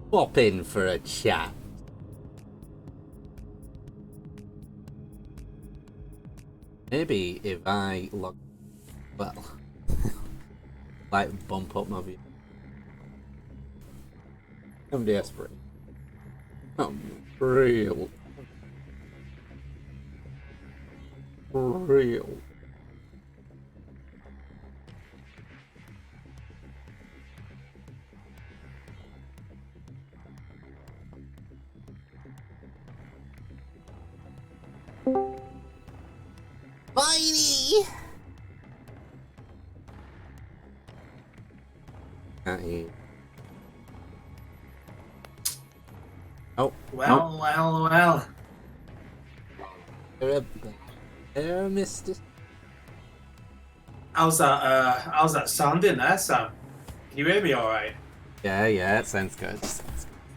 Pop in for a chat. Maybe if I log, well, like bump up my view. I'm desperate. I'm real. Real. Bitey! Can't hear. Oh. Well. There, mister. How's that sounding there, Sam? Can you hear me all right? Yeah, it sounds good.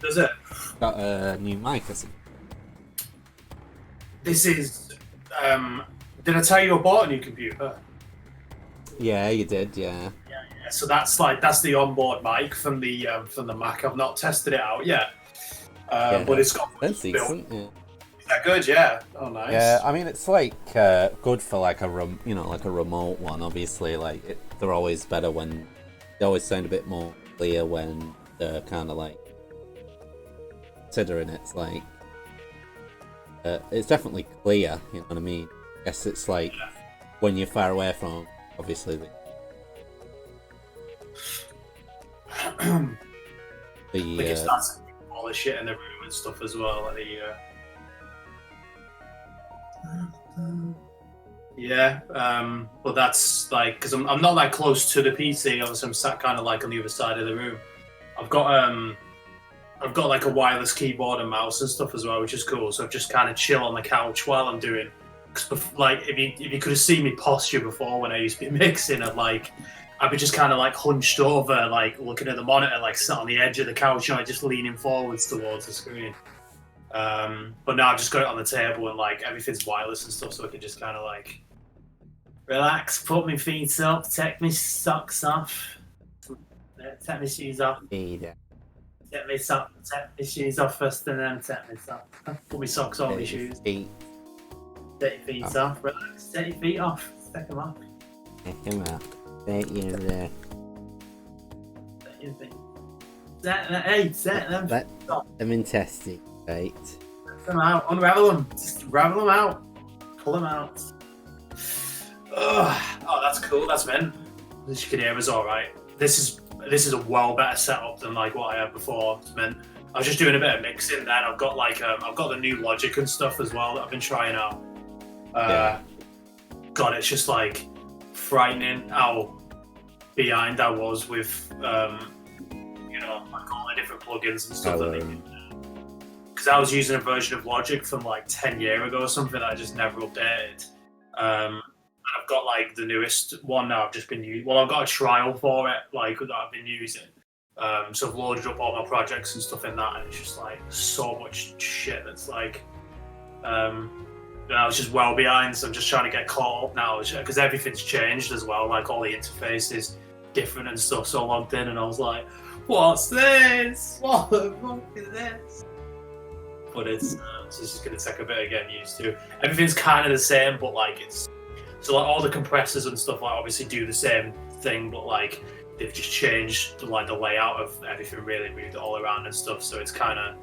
Does it? Got a new mic or something. This is. Did I tell you I bought a new computer? Yeah, you did, yeah. Yeah. So that's the onboard mic from the Mac. I've not tested it out yet. But it's got. That's decent. Yeah. Is that good? Yeah. Oh, nice. Yeah, I mean it's like good for like a like a remote one. Obviously, like they're always better when they always sound a bit more clear when they're kind of like considering it's like it's definitely clear. You know what I mean? I guess it's like when you're far away from obviously like it starts to all the shit in the room and stuff as well. Like but that's like because I'm not that close to the PC. Obviously, I'm sat kind of like on the other side of the room. I've got like a wireless keyboard and mouse and stuff as well, which is cool. So I just kind of chill on the couch while I'm doing. Cause like if you could have seen me posture before when I used to be mixing, I'd be just kind of like hunched over, like looking at the monitor, like sat on the edge of the couch, just leaning forwards towards the screen. But now I've just got it on the table and like everything's wireless and stuff, so I can just kind of like relax, put my feet up, take my socks off, take my shoes off. Yeah. Take my shoes off first, and then take my socks. Put my socks on my shoes. Take your feet off. Relax. Take your feet off. Take them off. Take them off. Take your Take your feet. Set them. Let them in testing, right? Let them out. Unravel them. Just ravel them out. Pull them out. Oh, that's cool. That's mint. As you can hear, is all right. This is a well better setup than like what I had before. It's mint. I was just doing a bit of mixing. Then I've got like I've got the new Logic and stuff as well that I've been trying out. God, it's just like frightening how behind I was with like all the different plugins and stuff that they do. Because I was using a version of Logic from like 10 years ago or something that I just never updated. I've got like the newest one now. I've just been using. Well, I've got a trial for it, like that I've been using. So I've loaded up all my projects and stuff in that, and it's just like so much shit that's like. I was just well behind, so I'm just trying to get caught up now because everything's changed as well. Like all the interfaces different and stuff. So I logged in and I was like, "What's this? What the fuck is this?" But it's just going to take a bit of getting used to. Everything's kind of the same, but like it's. So like all the compressors and stuff like obviously do the same thing, but like they've just changed like the layout of everything, really moved it all around and stuff. So it's kind of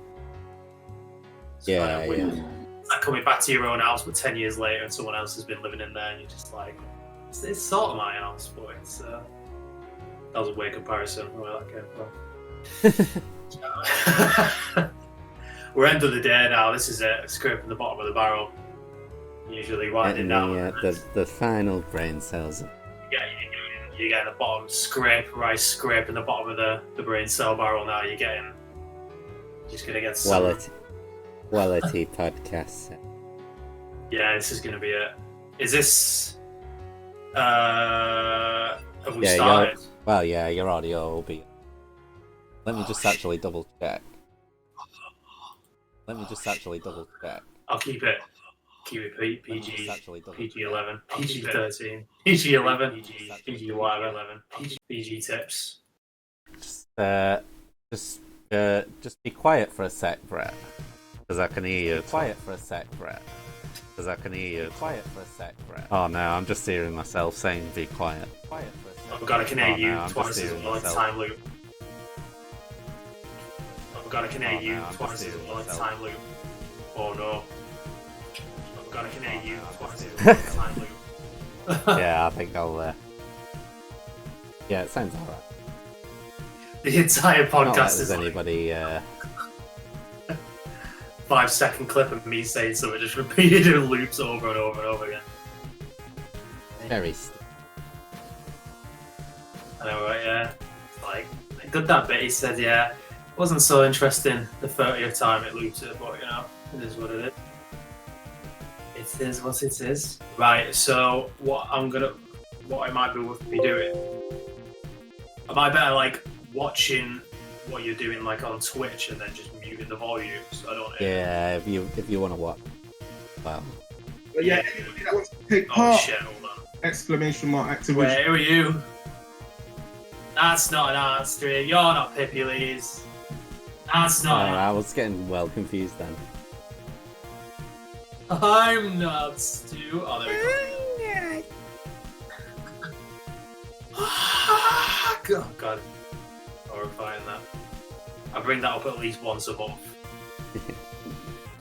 weird. It's like coming back to your own house, but 10 years later, and someone else has been living in there, and you're just like, it's sort of my house, but it's that was a weird comparison where that came from. We're end of the day now. This is it. Scraping the bottom of the barrel. Usually winding down. Yeah, the final brain cells. You're getting the bottom scraping the bottom of the brain cell barrel now. You're just gonna get some quality podcast. Yeah, this is gonna be it. Is this have we started? Well, yeah, your audio will be. Let me just actually double check. I'll keep it PG, PG 11, PG 13, PG 11, PG whatever, PG tips. Just Just be quiet for a sec, Brett. Because I can hear you. Quiet for a sec, Brett. Because I can hear you. Quiet for a sec, Brett. Oh no, I'm just hearing myself saying be quiet. Quiet for a sec. Oh god, I can hear you no, twice as well. It's time loop. Oh god, I can hear you twice as well. It's time loop. Oh no. Oh god, I can hear you twice as well. It's time loop. Yeah, I think I'll. Yeah, it sounds alright. The entire Not like podcast there's is anybody. 5-second clip of me saying something just repeated in loops over and over and over again. Very. I know, right? Yeah. Like, I did that bit. He said, "Yeah, it wasn't so interesting the 30th time it looped it, but you know, it is what it is. It is what it is." Right. So, what I might be doing, I might better like watching what you're doing like on Twitch and then just muting the volume so I don't hear. Yeah, if you want to watch. Well. But yeah, anybody that wants to take Oh part! shit! Hold on. Exclamation mark Activision. Wait, who are you? That's not an art stream. You're not Pippi Lee's. That's not. I was getting well confused then. I'm not Stu. Oh, there we go. Oh god. Horrifying that. I bring that up at least once a month.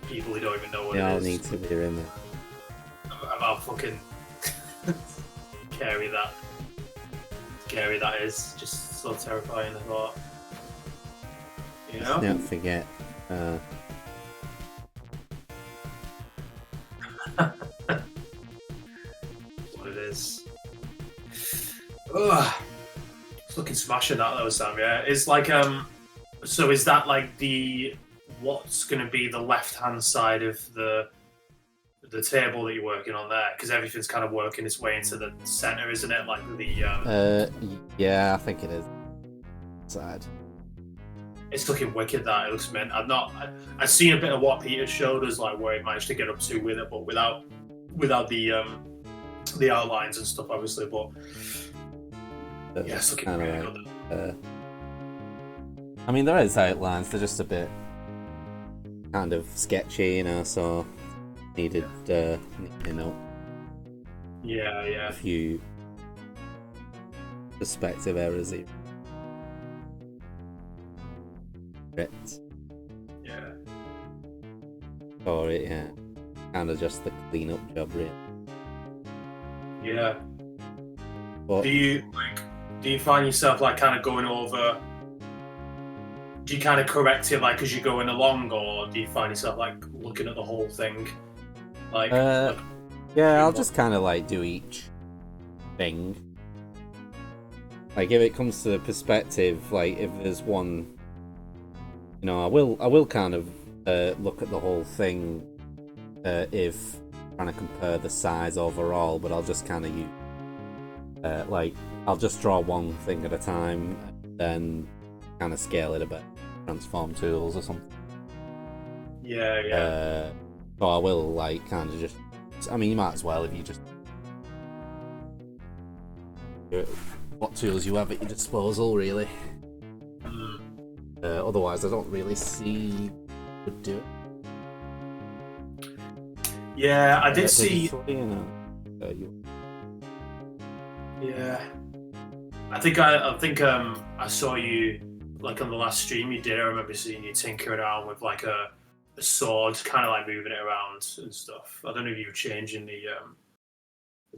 People who don't even know what They it all is. need to be in there. I'll fucking scary that. Scary that is. Just so terrifying I thought. You know? Don't forget. What it is. Ugh. It's looking smashing that though, Sam, yeah. It's like so is that like what's gonna be the left hand side of the table that you're working on there? Because everything's kind of working its way into the center, isn't it? Like the Yeah, I think it is. Side. it's looking wicked that it looks mint. I've seen a bit of what Peter showed us, like where he managed to get up to with it, but without the outlines and stuff obviously, but yeah, it's looking really good. I mean, there is outlines. They're just a bit kind of sketchy, you know. So needed, you know, Yeah. a few perspective errors here. Yeah. Or it, yeah, kind of just the clean up job, really. Yeah. But Do you find yourself like kind of going over? Do you kind of correct it like as you're going along, or do you find yourself like looking at the whole thing? Like, yeah, I'll just kind of like do each thing. Like if it comes to the perspective, like if there's one, you know, I will kind of look at the whole thing if trying to compare the size overall, but I'll just kind of use like I'll just draw one thing at a time, and then kind of scale it a bit, transform tools or something. Yeah. So I will like kind of just. I mean, you might as well if you just what tools you have at your disposal, really. Otherwise, I don't really see would do it. Yeah, I did see. Yeah, I think I saw you like on the last stream you did. I remember seeing you tinkering around with like a sword, kind of like moving it around and stuff. I don't know if you were changing the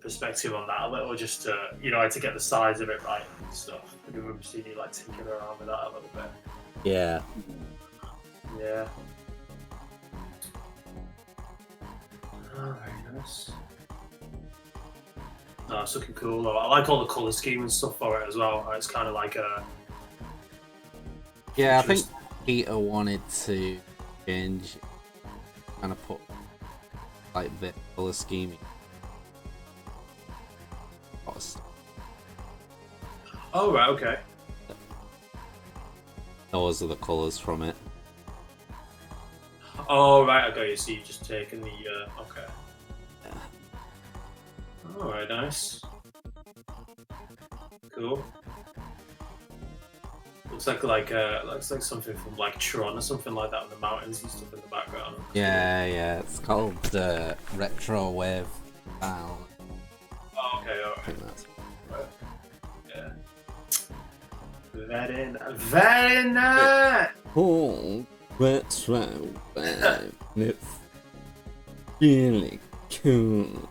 perspective on that a little, just to, you know, to get the size of it right and stuff. I remember seeing you like tinkering around with that a little bit. Yeah. Yeah. Oh, very nice. No, it's looking cool though. I like all the colour scheme and stuff for it as well. It's kind of like a. Yeah, I think Peter wanted to change, kind of put like the colour scheme. Oh right, okay. Those are the colours from it. Oh right, I got you. So you've just taken the okay. Yeah. All right, nice. Cool. looks like something from like Tron or something like that, with the mountains and stuff in the background. Yeah, it's called Retro Wave Vynal. Oh, okay, I alright. think that's Yeah. Very nice. called Retro Wave. It's really cool.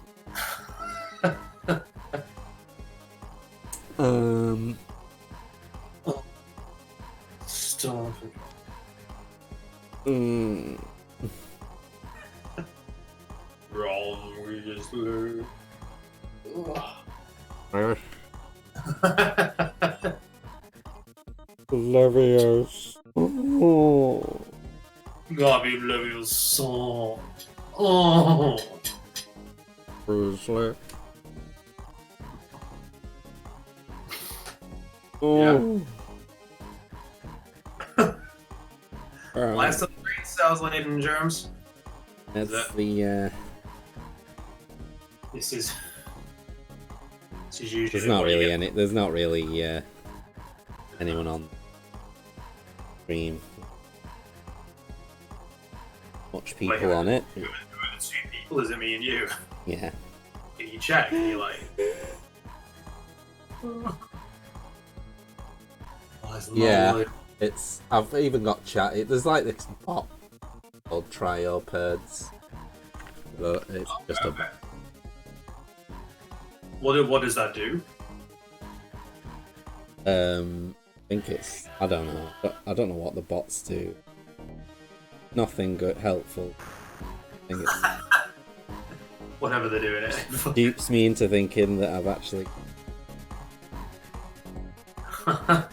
Stop. Wrong, we just learned. Leviosa. Oh. Gabi Leviosa. Oh. Braincell. Yeah. Oh. Last of the brain cells laden germs. That's that- the This is usually. there's not what you really get. any there's not really anyone on stream. Much people Wait, on it. Who are the two people? Is it me and you? Yeah. Can you check? And you're like. Yeah. It's I've even got chat. There's like this bot called Trioperds. But it's just a Okay. What does that do? I think it's I don't know. I don't know what the bots do. Nothing good helpful. I think it Whatever they're doing it. dupes me into thinking that I've actually I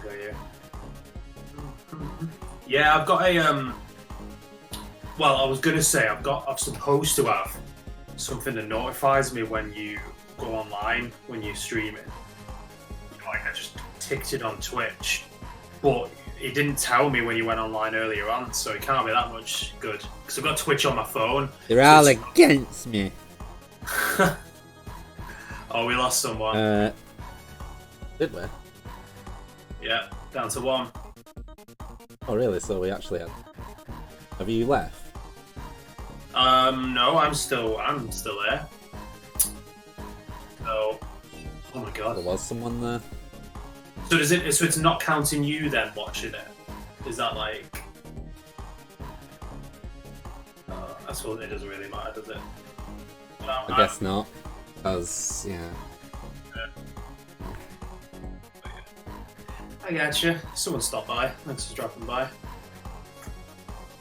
got you. Yeah, I've got a well, I was gonna say I'm supposed to have something that notifies me when you go online when you're streaming. Like I just ticked it on Twitch, but it didn't tell me when you went online earlier on, so it can't be that much good. Because I've got Twitch on my phone. they're all against me. Oh, we lost someone. Did we? Yeah, down to one. Oh really? So we actually had. Have you left? No, I'm still there. So, oh my god. There was someone there. So does it? So it's not counting you then watching it? Is that like? I suppose it doesn't really matter, does it? I guess not. Because yeah. I gotcha. Someone stopped by. Thanks for dropping by.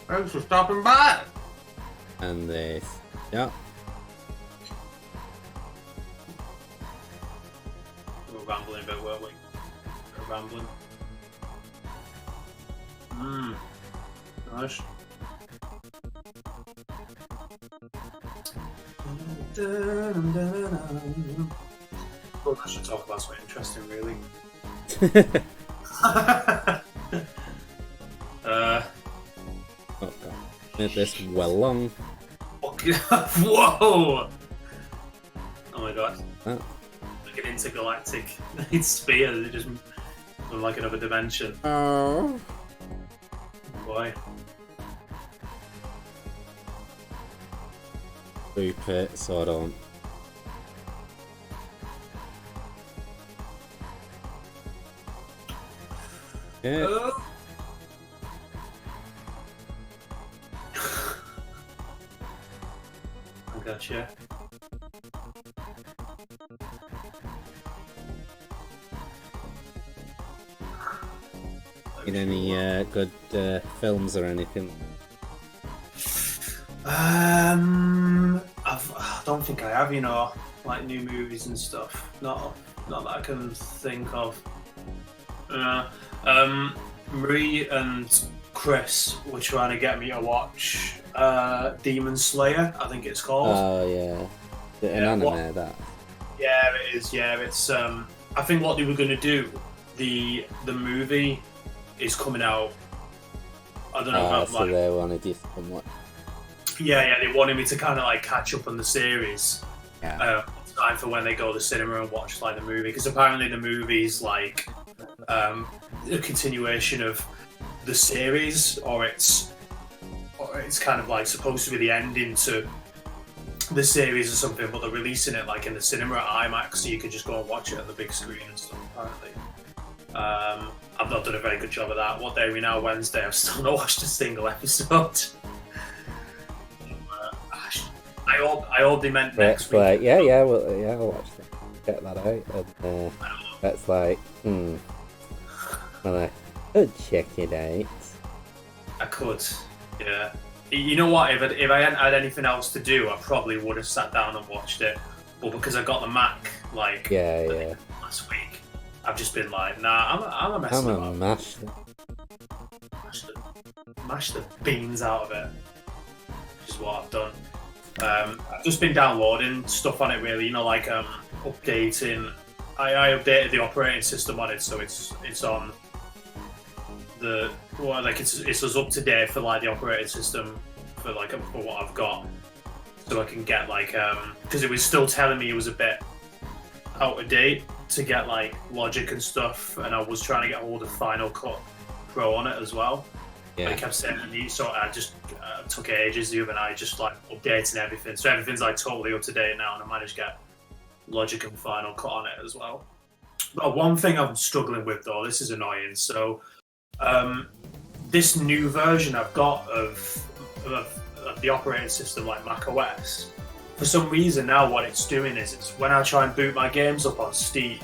Thanks for stopping by. And yeah. We were rambling a bit, weren't we? We were rambling. Nice. Oh, I should talk about something interesting, really. Oh god. Made this well long. Whoa! Oh my god. Oh. Like an intergalactic spear that just from like another dimension. Oh. Boy. Boop it so I don't. Yeah. Oh. I gotcha. In any good films or anything? I don't think I have, like new movies and stuff. Not that I can think of. Marie and Chris were trying to get me to watch Demon Slayer, I think it's called. Oh yeah, an anime that. Yeah, it is. Yeah, it's. I think what they were going to do, the movie is coming out. I don't know about so they wanted you to come watch. Yeah, they wanted me to kind of like catch up on the series. Yeah. So time for when they go to the cinema and watch like the movie, because apparently the movie's like a continuation of the series, or it's kind of like supposed to be the ending to the series or something, but they're releasing it like in the cinema at IMAX, so you can just go and watch it on the big screen and stuff. Apparently, I've not done a very good job of that. What day are we now? Wednesday. I've still not watched a single episode. I only meant next week. Like, yeah, well, yeah, I'll watch that. Get that out. And, that's like, well, I could check it out. I could, yeah. You know what? If I hadn't had anything else to do, I probably would have sat down and watched it. But because I got the Mac, like, last week, I've just been like, nah, I'm a mess. I'm a mash. Mash the beans out of it. Which is what I've done. I've just been downloading stuff on it, really. You know, like updating. I updated the operating system on it, so it's on the it's as up to date for like the operating system for what I've got, so I can get like because it was still telling me it was a bit out of date to get like Logic and stuff, and I was trying to get hold of Final Cut Pro on it as well. Yeah. But it kept saying me, so I just took ages the other night, just like updating everything. So everything's like totally up to date now, and I managed to get Logic and Final Cut on it as well. But one thing I'm struggling with though, this is annoying. So this new version I've got of the operating system, like Mac OS, for some reason now what it's doing is it's when I try and boot my games up on Steam,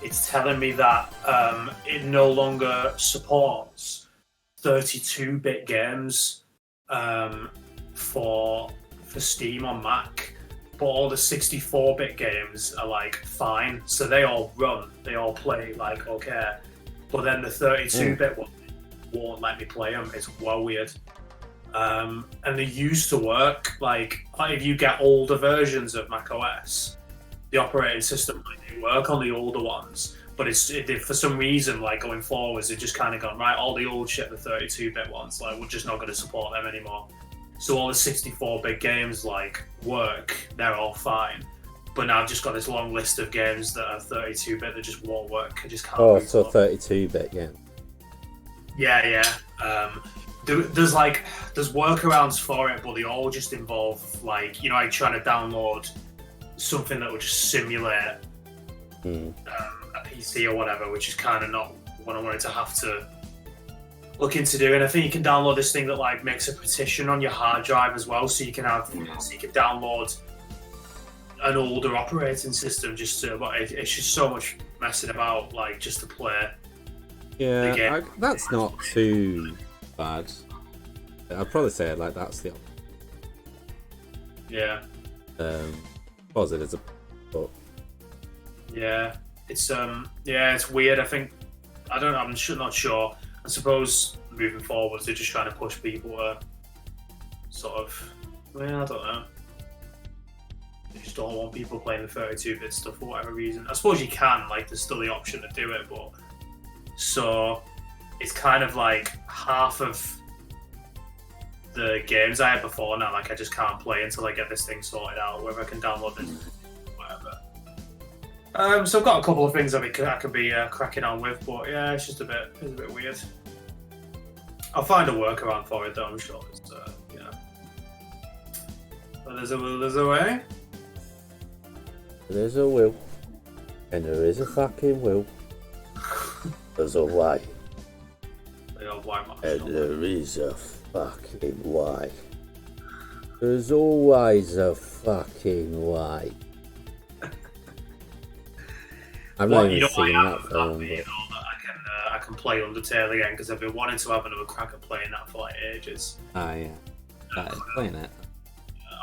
it's telling me that it no longer supports 32-bit games for Steam on Mac, but all the 64-bit games are like fine, so they all run, they all play like okay, but then the 32-bit one won't let me play them. It's well weird. And they used to work like if you get older versions of Mac OS, the operating system they work on the older ones. But for some reason, like going forwards, they've just kind of gone, right, all the old shit, the 32-bit ones, like we're just not going to support them anymore. So all the 64-bit games like work, they're all fine. But now I've just got this long list of games that are 32-bit that just won't work. I just can't. Oh, so 32-bit, yeah. Yeah. There's workarounds for it, but they all just involve like trying to download something that would just simulate a PC or whatever, which is kind of not what I wanted to have to look into doing. I think you can download this thing that like makes a partition on your hard drive as well, so you can download an older operating system but it's just so much messing about like just to play. Yeah, that's not too bad. I'd probably say like that's the yeah. Suppose it is but yeah, it's it's weird. I think I'm not sure. I suppose moving forwards, they're just trying to push people to sort of. I don't know. They just don't want people playing the 32-bit stuff for whatever reason. I suppose you can, like, there's still the option to do it, but so it's kind of like half of the games I had before now, like I just can't play until I get this thing sorted out, whether I can download this, whatever. So I've got a couple of things I could be cracking on with, but yeah, it's a bit weird. I'll find a workaround for it though, I'm sure. It's, but there's a will, there's a way. There's a will, and there is a fucking will. There's a way, and there is a fucking way. There's always a fucking way. I'm not even singing that film. But I can play Undertale again because I've been wanting to have another crack at playing that for like ages. Ah, yeah. Playing it.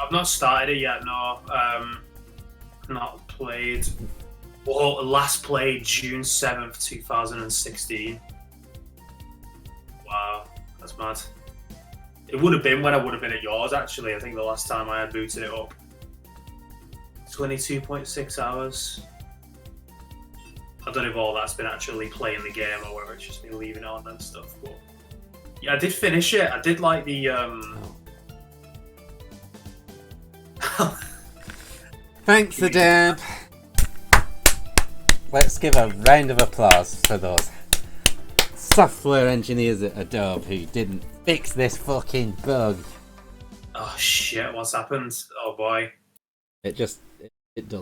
I've not started it yet, no. Not played. Well, last played June 7th, 2016. Wow, that's mad. It would have been when I would have been at yours, actually. I think the last time I had booted it up. 22.6 hours. I don't know if all that's been actually playing the game or whether it's just been leaving it on and stuff, but yeah, I did finish it. I did like the Thanks, Adam. Let's give a round of applause for those software engineers at Adobe who didn't fix this fucking bug. Oh shit! What's happened? Oh boy! It does. Oh,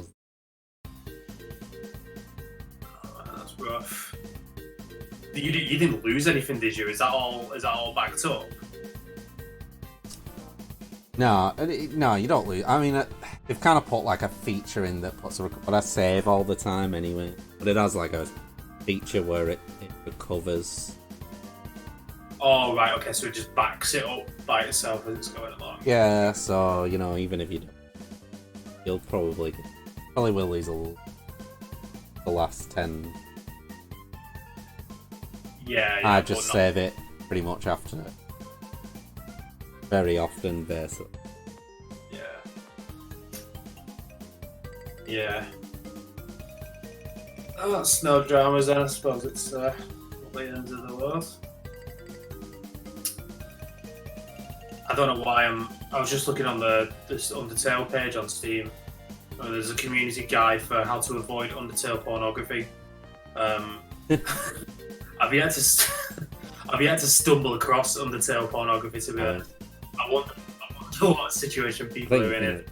that's rough. You didn't lose anything, did you? Is that all backed up? No, you don't lose. I mean, they've kind of put like a feature in that puts but I save all the time anyway. But it has like a feature where it recovers. Oh right, okay, so it just backs it up by itself as it's going along. Yeah, so even if you don't, you'll probably will lose the last 10. Yeah. I just save it pretty much after. Very often, basically. Yeah. Oh, that's no dramas then. I suppose it's not the end of the world. I don't know why I was just looking on this Undertale page on Steam. There's a community guide for how to avoid Undertale pornography. I've yet to stumble across Undertale pornography, to be honest. I wonder what situation people are in it.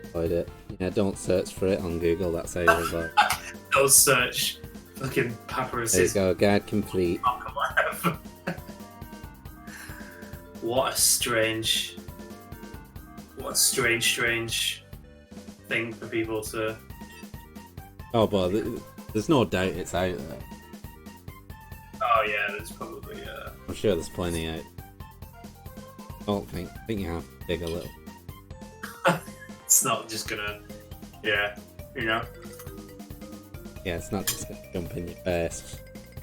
Avoid it. Yeah, don't search for it on Google. That's how you avoid. Don't search fucking papyrus. There you go. Guide complete. What a strange thing for people to. Oh, but there's no doubt it's out there. Oh yeah, there's probably. I'm sure there's plenty out. I think you have to dig a little. It's not just gonna. Yeah, Yeah, it's not just gonna jump in your face.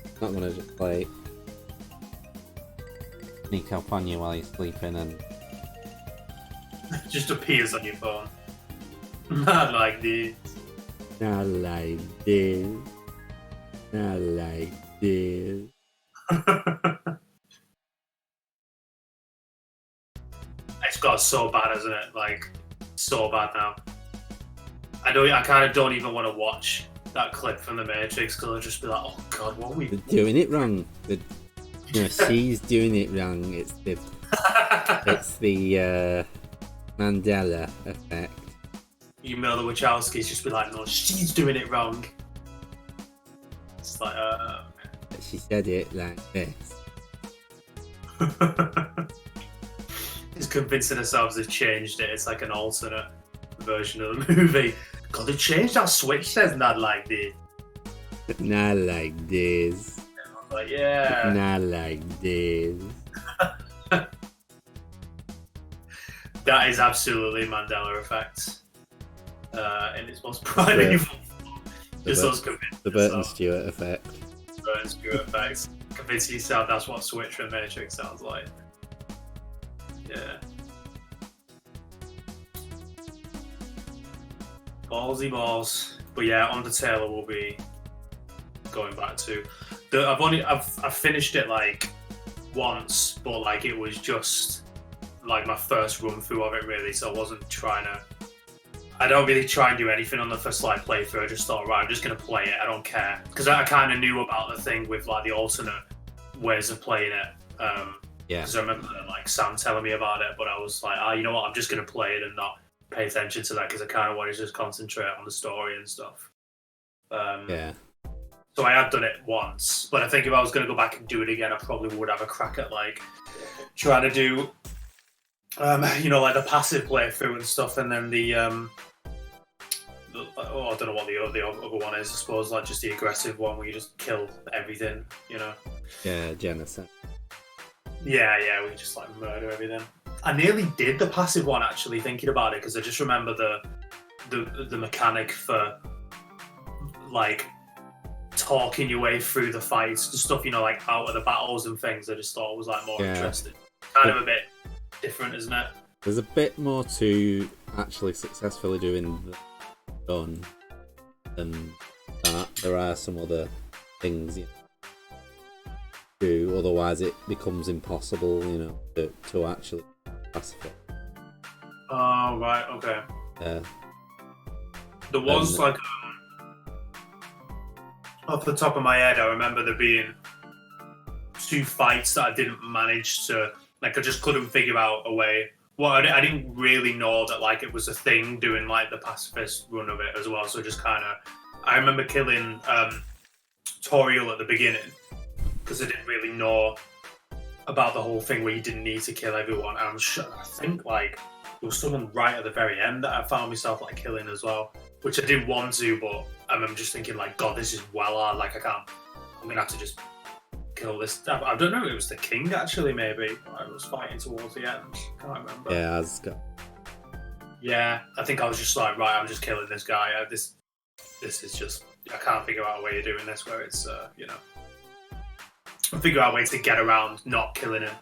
It's not gonna just play. Sneak up on you while you're sleeping and. just appears on your phone. Not like this. Not like this. Not like this. It's got so bad, isn't it? Like, so bad now. I kind of don't even want to watch that clip from The Matrix because I'll just be like, oh god, what are we doing it wrong? She's doing it wrong. It's the Mandela effect. You know, the Wachowskis just be like, no, she's doing it wrong. It's like, She said it like this. It's convincing ourselves they've changed it. It's like an alternate version of the movie. God, they changed that switch. Says not like this. Not like this. Like, yeah. Not like this. That is absolutely Mandela effect. In its most primal form. Just those convincing. The Burton Stewart effect. Burton Stewart effect. Convincing yourself that's what Switch from Matrix sounds like. Yeah. Ballsy balls. But yeah, Undertale will be going back to. I've finished it like once, but like it was just like my first run through of it really, so I wasn't trying to. I don't really try and do anything on the first like playthrough. I just thought, right, I'm just gonna play it. I don't care because I kind of knew about the thing with like the alternate ways of playing it. Yeah. Because I remember like Sam telling me about it, but I was like, you know what? I'm just gonna play it and not pay attention to that because I kind of wanted to just concentrate on the story and stuff. Yeah. So I have done it once, but I think if I was going to go back and do it again, I probably would have a crack at like trying to do, like the passive playthrough and stuff, and then the I don't know what the other one is. I suppose like just the aggressive one where you just kill everything, you know. Yeah, genocide. Yeah, we just like murder everything. I nearly did the passive one actually, thinking about it, because I just remember the mechanic for like talking your way through the fights and stuff, like out of the battles and things. I just thought it was like more interesting. Kind of a bit different, isn't it? There's a bit more to actually successfully doing the gun than that. There are some other things you do, otherwise it becomes impossible, to actually pacify. Oh, right, okay. Yeah. There was like, off the top of my head, I remember there being 2 fights that I didn't manage to, like, I just couldn't figure out a way. Well, I didn't really know that, like, it was a thing doing, like, the pacifist run of it as well. So just kind of, I remember killing Toriel at the beginning because I didn't really know about the whole thing where you didn't need to kill everyone. And I think, like, there was someone right at the very end that I found myself, like, killing as well, which I didn't want to, but I'm just thinking, like, God, this is well hard. Like, I'm going to have to just kill this. I don't know, it was the king, actually, maybe. I was fighting towards the end. Can't remember. Yeah, Asgard. Yeah, I think I was just like, right, I'm just killing this guy. This is just, I can't figure out a way of doing this where it's, you know, figure out ways to get around not killing him.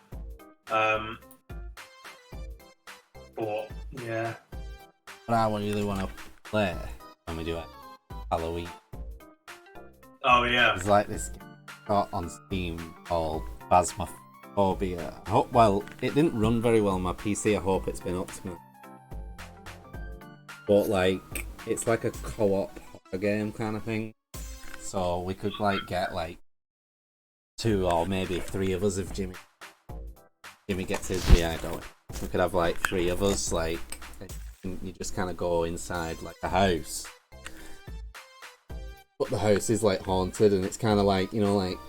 But yeah, But I really want to play when we do it Halloween. oh yeah, There's like this game on Steam called Phasmophobia. Well, it didn't run very well on my PC. I hope it's been optimized. But like, it's like a co-op horror game kind of thing. So we could like get like 2 or maybe 3 of us if Jimmy gets his VR going. We could have like 3 of us, like, and you just kind of go inside like a house. But the house is like haunted, and it's kind of like, you know, like,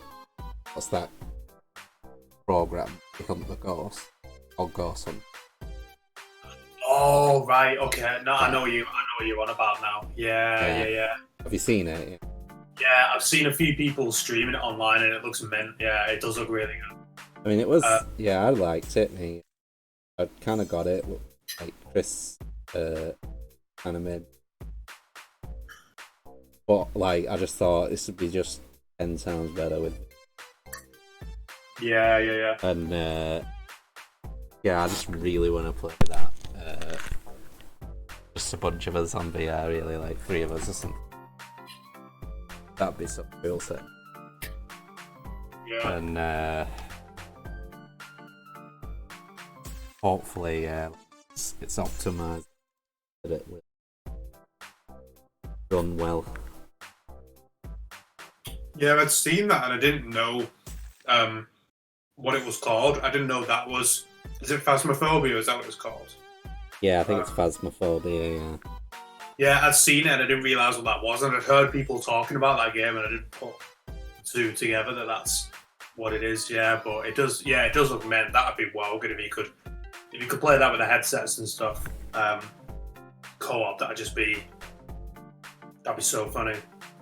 what's that program? Become the Ghost or Ghost Hunt. oh right, okay. No, I know what you're on about now. Yeah. Have you seen it? Yeah. Yeah, I've seen a few people streaming it online, and it looks mint. Yeah, it does look really good. I mean, it was. Yeah, I liked it. I kind of got it. Like Chris, kind of made. But like, I just thought this would be just 10 times better with. Yeah. And yeah, I just really want to play that. Just a bunch of us on VR, really, like 3 of us or something. That'd be so cool, so. Yeah. And hopefully, it's optimized. That it will run well. Yeah, I'd seen that, and I didn't know what it was called. I didn't know that was. Is it Phasmophobia? Is that what it's called? Yeah, I think it's Phasmophobia. Yeah. Yeah, I'd seen it, and I didn't realise what that was, and I'd heard people talking about that game, and I didn't put 2 together that that's what it is. Yeah, but it does. Yeah, it does look mint. That'd be well good if you could play that with the headsets and stuff. Co-op, that'd be so funny.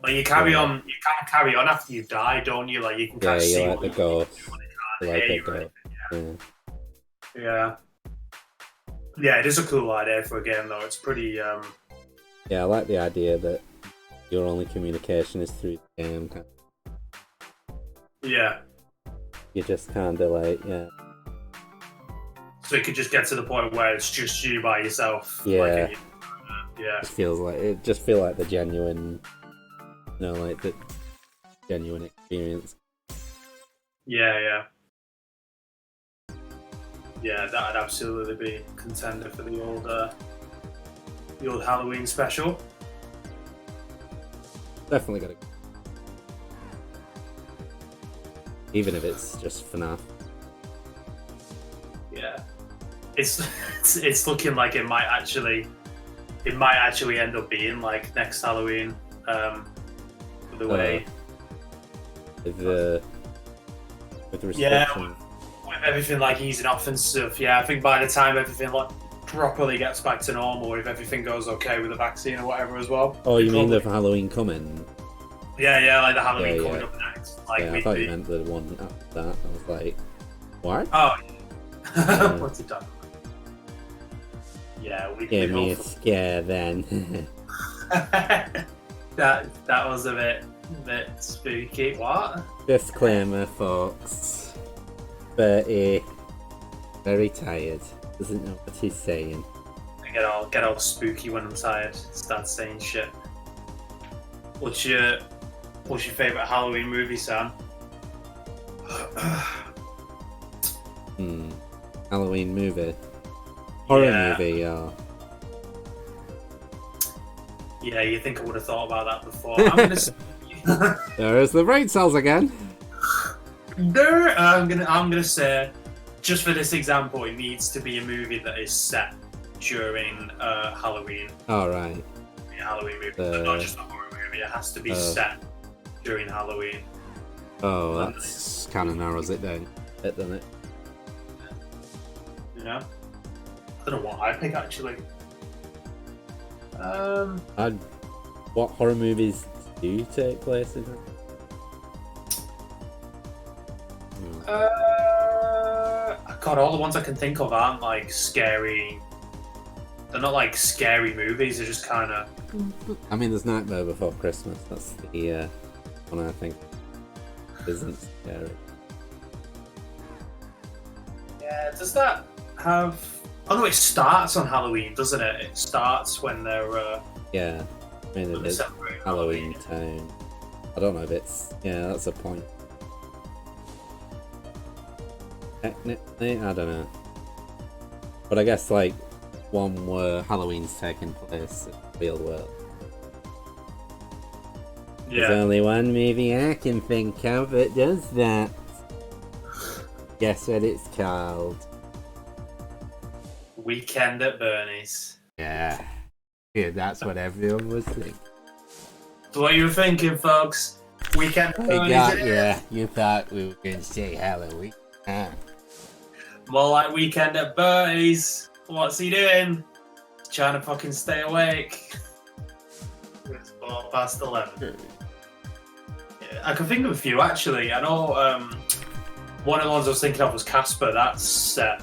Like you carry on, you kind of carry on after you die, don't you? Like you can kind of see like the ghost. Like the ghost. Yeah. Yeah, it is a cool idea for a game, though. It's pretty. Yeah, I like the idea that your only communication is through the game. Kind of. Yeah. You just kind of like, yeah. So it could just get to the point where it's just you by yourself. Yeah. Like, yeah. It just feel like the genuine, you know, like the genuine experience. Yeah. Yeah, that'd absolutely be a contender for the old Halloween special. Definitely gotta go. Even if it's just FNAF. Yeah. It's looking like it might actually end up being like next Halloween. The way with the restrictions. Yeah, with everything like easing off and stuff. Yeah, I think by the time everything like properly gets back to normal, if everything goes okay with the vaccine or whatever as well. Oh, you mean the Halloween coming? Yeah, like the Halloween coming up next. Like I thought you meant the one after that. I was like, what? Oh, what's it done? Yeah, we gave me a scare then. that was a bit spooky. What? Disclaimer, folks. Bertie, very tired. Doesn't know what he's saying. I get all spooky when I'm tired. Start saying shit. What's your favourite Halloween movie, Sam? Halloween movie. Horror Yeah. movie, yeah. Yeah, you think I would have thought about that before. I'm gonna say... There's the brain cells again. I'm gonna say, just for this example, it needs to be a movie that is set during Halloween. Alright. A Halloween movie, but not just a horror movie. It has to be set during Halloween. Oh, that's kind of narrows it down, doesn't it? You know? I don't know what I pick actually. What horror movies do take place in it? God, all the ones I can think of aren't like scary. They're not like scary movies. They're just kind of. I mean, there's Nightmare Before Christmas. That's the one I think isn't scary. Yeah, does that have? Oh no, it starts on Halloween, doesn't it? It starts when they're. Yeah, I mean it is Halloween Town. I don't know if it's. Yeah, that's a point. Technically, I don't know. But I guess like one where Halloween's taking place in the real world. Yeah. There's only one movie I can think of that does that. Guess what it's called? Weekend at Bernie's. Yeah. Yeah, that's what everyone was thinking. So what you were thinking, folks? Weekend at Bernie's. Yeah, you thought we were going to say Halloween. More like Weekend at Bernie's. What's he doing? Trying to fucking stay awake. It's 11:15. Yeah, I can think of a few actually. I know one of the ones I was thinking of was Casper. That's set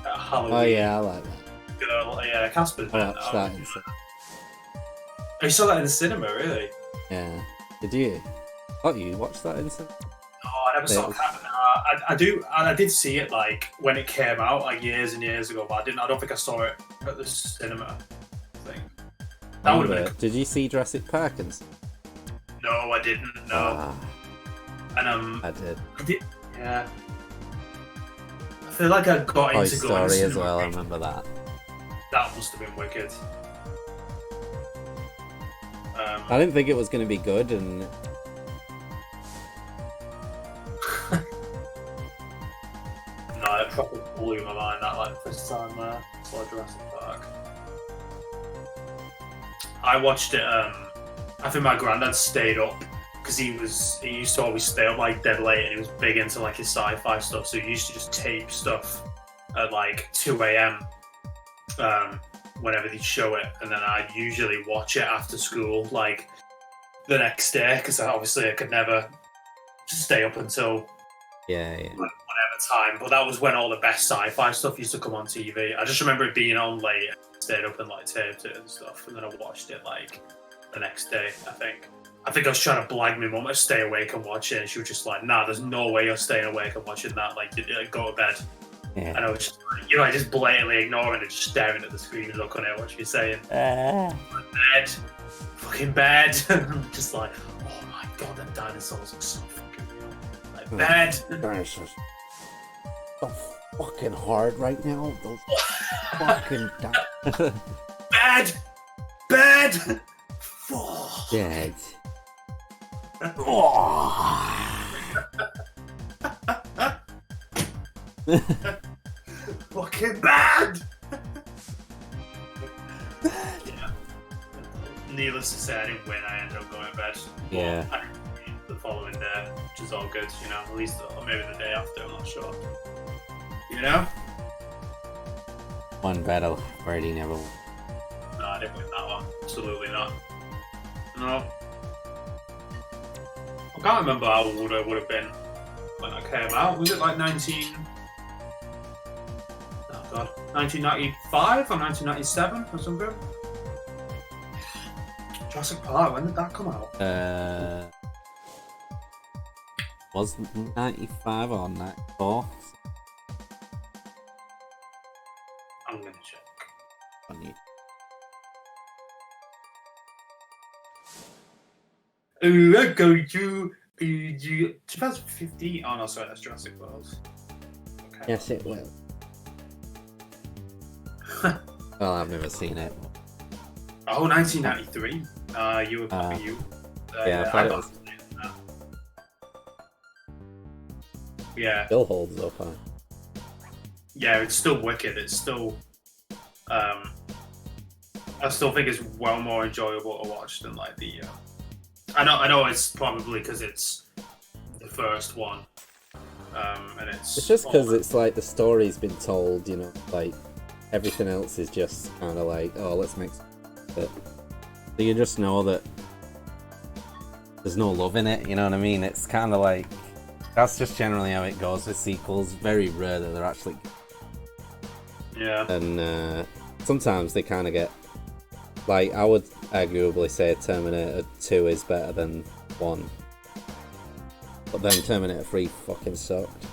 at Halloween. Oh yeah, I like that. Yeah, Casper's. I watched that instead. Oh, you saw that in the cinema, really? Yeah. Did you? Oh, you watched that instead? Oh, I never saw Casper. I did see it like when it came out, like years and years ago, but I don't think I saw it at the cinema. I think that would have been. Did you see Jurassic Park and stuff? No, I didn't. No. And I did. Yeah. I feel like I got Toy into going Story to as well. I remember that. That must have been wicked. I didn't think it was going to be good, and no, it probably blew my mind that like first time I saw Jurassic Park. I watched it. I think my granddad stayed up because he used to always stay up like dead late, and he was big into like his sci-fi stuff. So he used to just tape stuff at like 2 a.m. Whenever they'd show it, and then I'd usually watch it after school, like the next day, because obviously I could never stay up until yeah. whatever time. But that was when all the best sci-fi stuff used to come on TV. I just remember it being on late, and stayed up and like taped it and stuff, and then I watched it like the next day. I think I was trying to blag my mum to stay awake and watch it, and she was just like, "Nah, there's no way you're staying awake and watching that. Like, you go to bed." Yeah. And I was just like, I just blatantly ignoring it, just staring at the screen, look on it, what she's saying. Bed, fucking bed. I'm just like, oh my god, them dinosaurs look so fucking real. Like, bed. Dinosaurs. So fucking hard right now. Those fucking Bed. Bed. Oh. dead. Oh. Fucking bad. Yeah. Needless to say, I didn't win. I ended up going to bed. Yeah. I didn't win the following day, which is all good. You know, at least or maybe the day after. I'm not sure. You know. One battle, Brady never won. No, I didn't win that one. Absolutely not. No. I can't remember how old I would have been when I came out. Was it like 1995 or 1997 or something? Jurassic Park, when did that come out? Was 95 or 94? I'm gonna check. On you. I go to 2015. Oh no, sorry, that's Jurassic World. Okay. Yes, it will. Well, I've never seen it. Oh, 1993. You were you. Yeah, I thought it was... Yeah. Still holds up, huh? Yeah, it's still wicked. It's still, I still think it's well more enjoyable to watch than like the. I know it's probably because it's the first one, and it's. It's just because it's like the story's been told, you know, like everything else is just kind of like, oh, let's make it. So you just know that there's no love in it. You know what I mean? It's kind of like. That's just generally how it goes with sequels. Very rare that they're actually... Yeah. And sometimes they kind of get... Like, I would arguably say Terminator 2 is better than 1. But then Terminator 3 fucking sucked.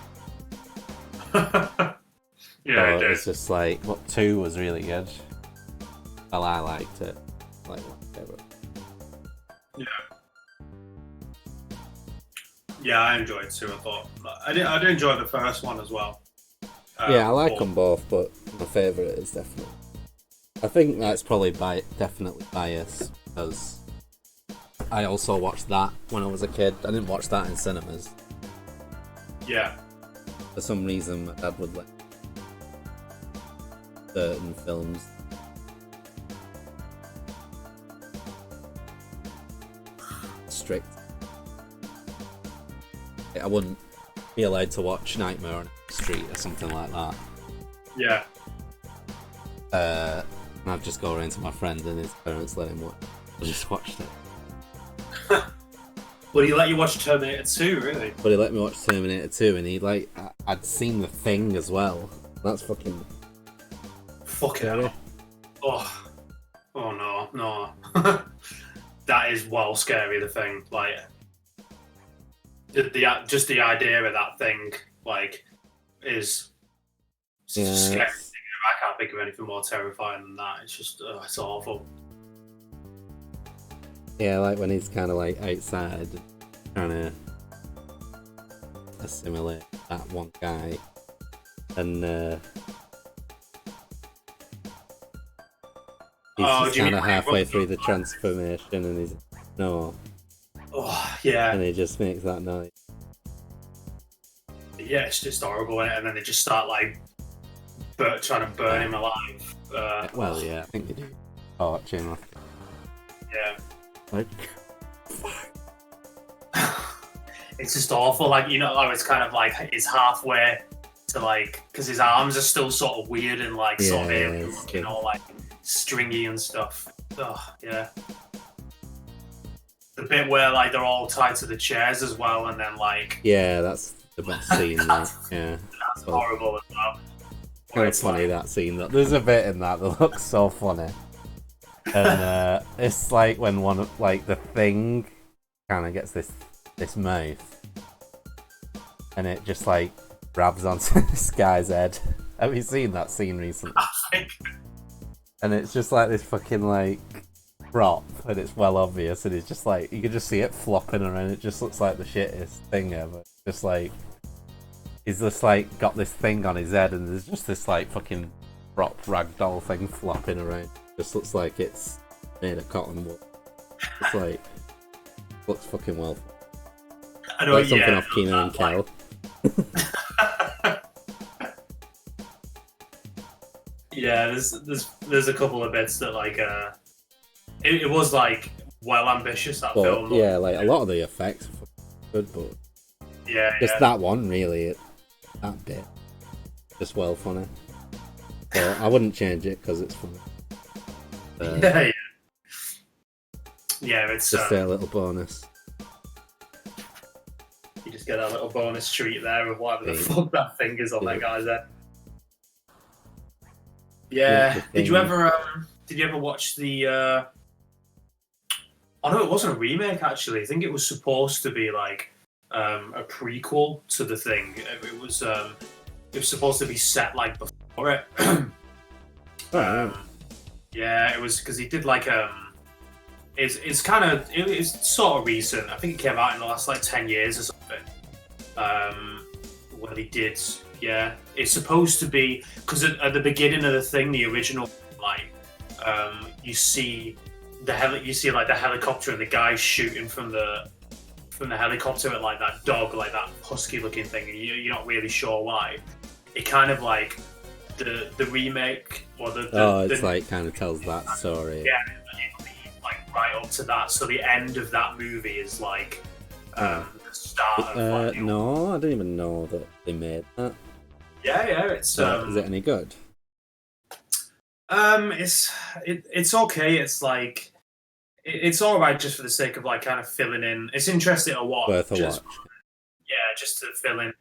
Yeah, so it's just like, what, 2 was really good. Well, I liked it. Like, whatever. Yeah. Yeah, I enjoyed 2. I thought I did enjoy the first one as well. Yeah, I like them both, but my favourite is definitely. I think that's probably definitely biased because I also watched that when I was a kid. I didn't watch that in cinemas. Yeah. For some reason, my dad would let certain films. Strict. I wouldn't be allowed to watch Nightmare on Elm Street or something like that. Yeah. And I'd just go around to my friend and his parents let him watch. I just watched it. Well, he let you watch Terminator 2, really? But he let me watch Terminator 2 and I'd seen The Thing as well. That's fucking... Fucking hell. Oh. Oh, no. That is well scary, The Thing. Like... just the idea of that thing, like, is scary. I can't think of anything more terrifying than that. It's just, it's awful. Yeah, like when he's kind of like outside, trying to assimilate that one guy, and he's just kind of halfway through the transformation, and he's no. Oh, yeah. And he just makes that noise. Yeah, it's just horrible, isn't it? And then they just start, like, trying to burn him alive. Well, yeah, I think they do. Torch him. Yeah. Like... It's just awful. Like, you know, like, it's kind of like, it's halfway to, like, because his arms are still sort of weird and, like, sort of alien looking, all, like, stringy and stuff. Oh, yeah. The bit where, like, they're all tied to the chairs as well, and then, like... Yeah, that's the best scene, yeah. That's horrible as well. Kind of funny, that scene. There's a bit in that looks so funny. And it's like when the Thing kind of gets this mouth, and it just, like, grabs onto this guy's head. Have you seen that scene recently? I think... And it's just, like, this fucking, like... prop, and it's well obvious, and it's just like you can just see it flopping around. It just looks like the shittest thing ever. Just like he's just like got this thing on his head, and there's just this like fucking prop ragdoll thing flopping around. Just looks like it's made of cotton wool. It's like looks fucking well. I know, like something off Keenan and Kel. Yeah, there's a couple of bits that like it was like well ambitious, that film. Yeah, like a lot of the effects are good, but just that one really, that bit, just well funny. So I wouldn't change it because it's funny. Yeah, it's just a little bonus. You just get a little bonus treat there of whatever the fuck that thing is on that guy's head. Yeah. Did you ever watch the? Oh no, it wasn't a remake actually. I think it was supposed to be like a prequel to The Thing. It was supposed to be set like before it. Yeah, it was because he did like it's sort of recent. I think it came out in the last like 10 years or something. When he did Yeah, it's supposed to be because at the beginning of the thing, the original, like, you see you see like the helicopter and the guy shooting from the helicopter at like that dog, like that husky looking thing, and you're not really sure why. It kind of like the remake or it's like kind of tells that story. Yeah, like right up to that. So the end of that movie is like the start of like, no, I didn't even know that they made that. Yeah, it's is it any good? It's okay. It's like it's all right just for the sake of like kind of filling in. It's interesting to watch. Worth a watch. Yeah, just to fill in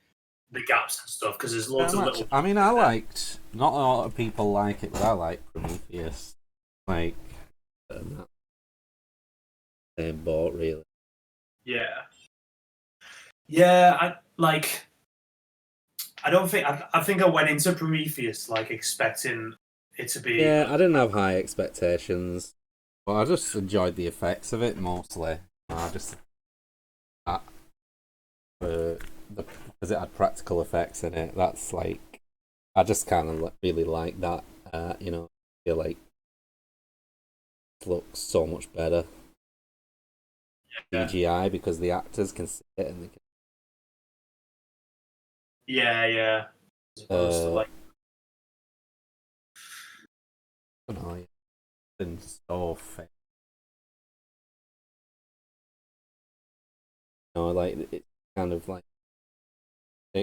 the gaps and stuff because there's loads of little. I mean, I liked. Not a lot of people like it, but I like Prometheus. Like, same boat, really. Yeah. I like. I don't think. I think I went into Prometheus like expecting it to be. Yeah, I didn't have high expectations, but I just enjoyed the effects of it mostly. Because it had practical effects in it. That's like, I just kind of really like that. I feel like it looks so much better. CGI because the actors can see it and they can. Yeah. As opposed to like. I don't know. It's been so fake. Like it's kind of like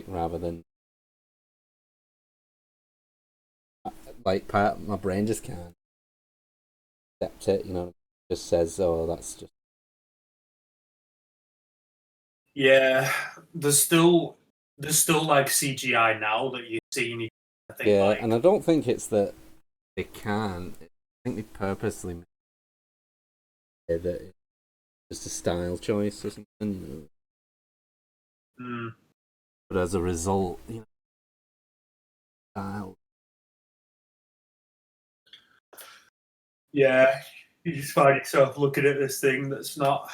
rather than like my brain just can't accept it. Just says, oh, that's just. Yeah, there's still like CGI now that you see. And I think, yeah, like, and I don't think it's that they can. I think they purposely made it. It's just a style choice or something, But as a result, style. Yeah, you just find yourself looking at this thing that's not,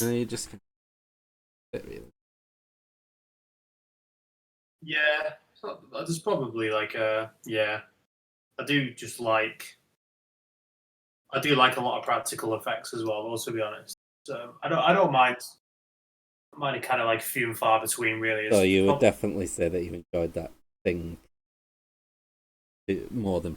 You just can't it really. Yeah, there's probably like yeah. I do like a lot of practical effects as well. Also, to be honest, so I don't mind. Mine are kind of like few and far between, really. So you would definitely say that you enjoyed that thing more than.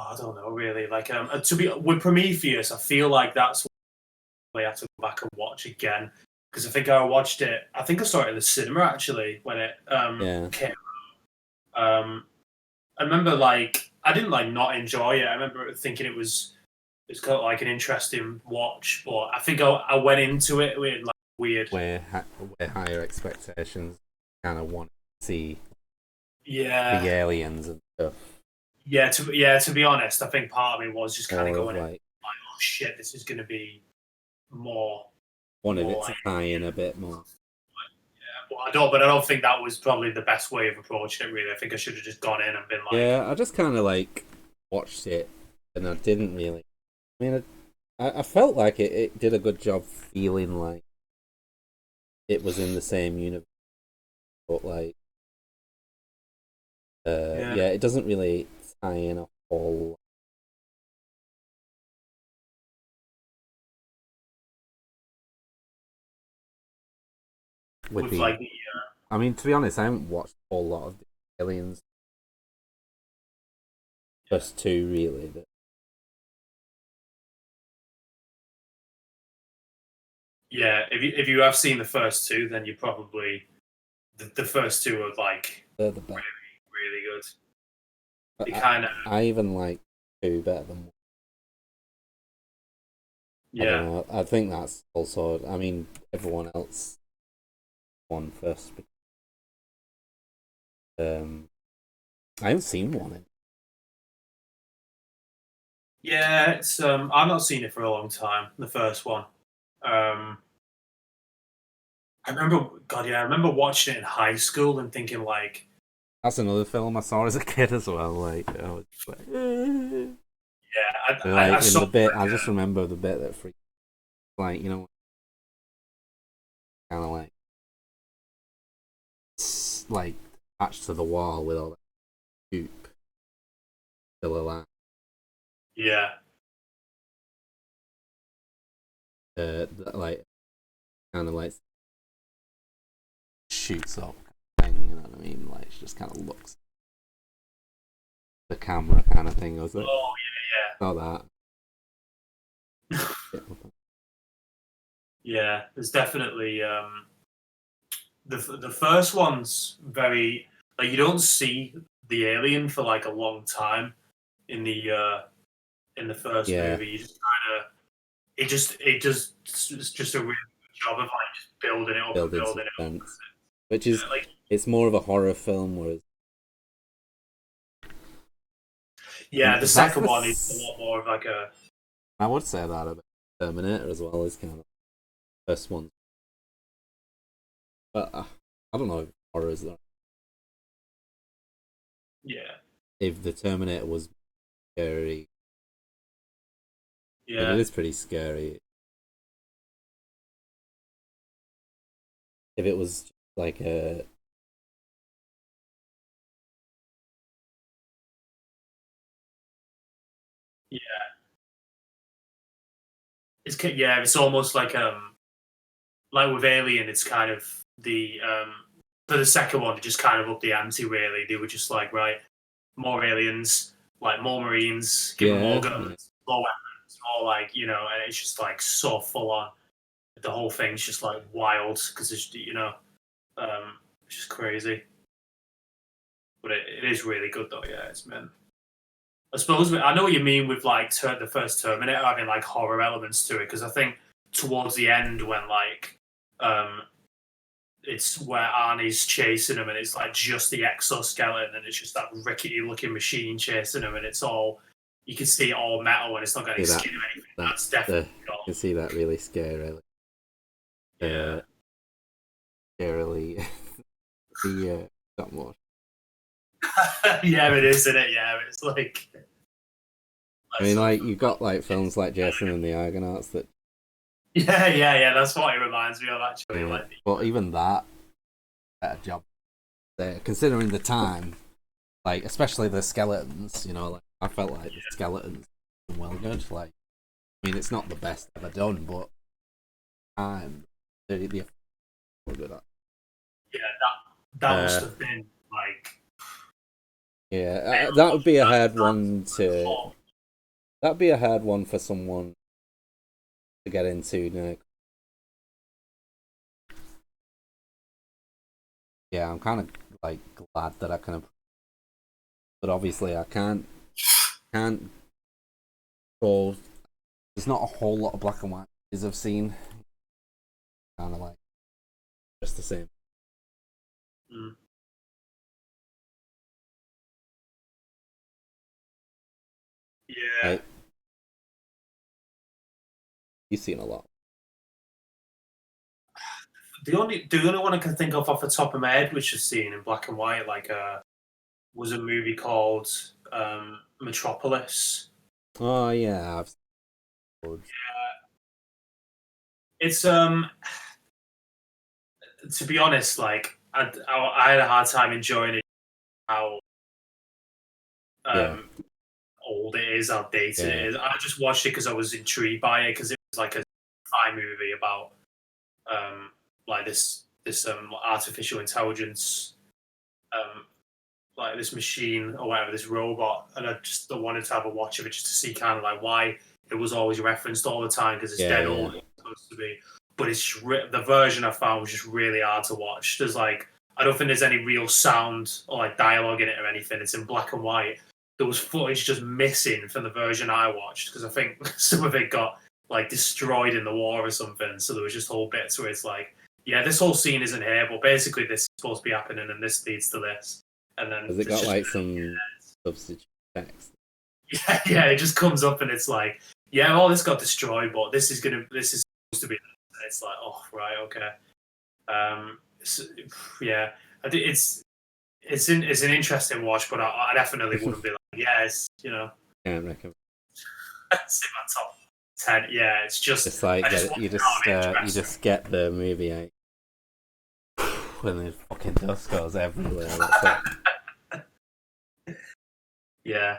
I don't know, really. Like, to be with Prometheus, I feel like that's what I have to go back and watch again because I think I watched it. I think I saw it in the cinema actually when it came out. I remember like I didn't like not enjoy it. I remember thinking it's kind of like an interesting watch, but I think I went into it with like weird, way higher expectations. Kind of want to see the aliens and stuff. Yeah, to be honest, I think part of me was just kind of going like, oh shit, this is going to be more. Wanted it to tie in a bit more. Yeah, but I don't think that was probably the best way of approaching it. Really, I think I should have just gone in and been like. Yeah, I just kind of like watched it, and I didn't really. I mean, I felt like it did a good job feeling like it was in the same universe, but like, it doesn't really tie in a whole. With the, like I mean, to be honest, I haven't watched a whole lot of the Aliens. First two, really. Yeah, if you have seen the first two, then you probably the first two are like they're the best. Really good. I even like two better than one. Yeah, I think that's also. I mean, everyone else won first. I haven't seen one. Yeah, it's I've not seen it for a long time. The first one. I remember watching it in high school and thinking like. That's another film I saw as a kid as well. Like I was like, yeah, I just remember the bit that freaked. Like kind of like attached to the wall with all that goop still alive. Yeah. Like kind of like shoots up thing, you know what I mean? Like she just kind of looks the camera kind of thing, was it? Oh Not that. yeah. There's definitely the first one's very like you don't see the alien for like a long time in the first Yeah. movie. You just kind of it's just a really good job of like just building it up and Building building it up. suspense, which is Like it's more of a horror film, whereas the that's second the one is a lot more of like a I would say that about Terminator as well as kind of the first one, but I don't know if horror is that. yeah. If the Terminator was scary, I mean, Yeah. it is pretty scary. If it was like a Yeah. It's almost like with Alien, it's kind of the for the second one, they just kind of upped the ante. Really, they were just like, right, more aliens, like more Marines, give them more guns, more weapons, more like and it's just like so full on. The whole thing's just like wild because it's it's just crazy. But it is really good though. Yeah, it's man. I suppose I know what you mean with like the first Terminator having like horror elements to it because I think towards the end when like it's where Arnie's chasing him and it's like just the exoskeleton and it's just that rickety looking machine chasing him and it's all you can see it all metal and it's not got any skin or anything. That's definitely you can see that really scary. Yeah. Scarily the stop motion. Yeah, it is, isn't it? Yeah, it's like. I mean, like you got like films like Jason and the Argonauts that. Yeah. That's what it reminds me of actually. Yeah, Like, but even that, better job there, considering the time, like especially the skeletons. Like I felt like the skeletons were well good. Like, I mean, it's not the best ever done, but the were good at. Yeah, that must have been like. Yeah, that would be a hard one to. That'd be a hard one for someone to get into now. Yeah, I'm kind of like glad that I can, but obviously I can't go. There's not a whole lot of black and white movies I've seen. Kind of like just the same. Mm. Yeah. Right? You've seen a lot. The only one I can think of off the top of my head, which is seen in black and white, like was a movie called Metropolis. Oh yeah, It's to be honest, like I had a hard time enjoying it. How old it is, how dated it is. I just watched it because I was intrigued by it because it was like a sci-fi movie about like this artificial intelligence like this machine or whatever, this robot, and I just wanted to have a watch of it just to see kind of like why it was always referenced all the time because it's dead old. It's supposed to be, but it's the version I found was just really hard to watch. There's like I don't think there's any real sound or like dialogue in it or anything. It's in black and white. There was footage just missing from the version I watched because I think some of it got like destroyed in the war or something. So there was just whole bits where it's like, yeah, this whole scene isn't here, but basically this is supposed to be happening and this leads to this. And then has it got like some substitute text? Yeah, it just comes up and it's like, yeah, all this got destroyed, but this is supposed to be. It's like, oh right, okay. Yeah, I think it's an interesting watch, but I definitely wouldn't be like, yeah, it's Can't recommend. It's in my top 10. Yeah, it's just It's like you just get the movie out. when the fucking dust goes everywhere. That's it. Yeah.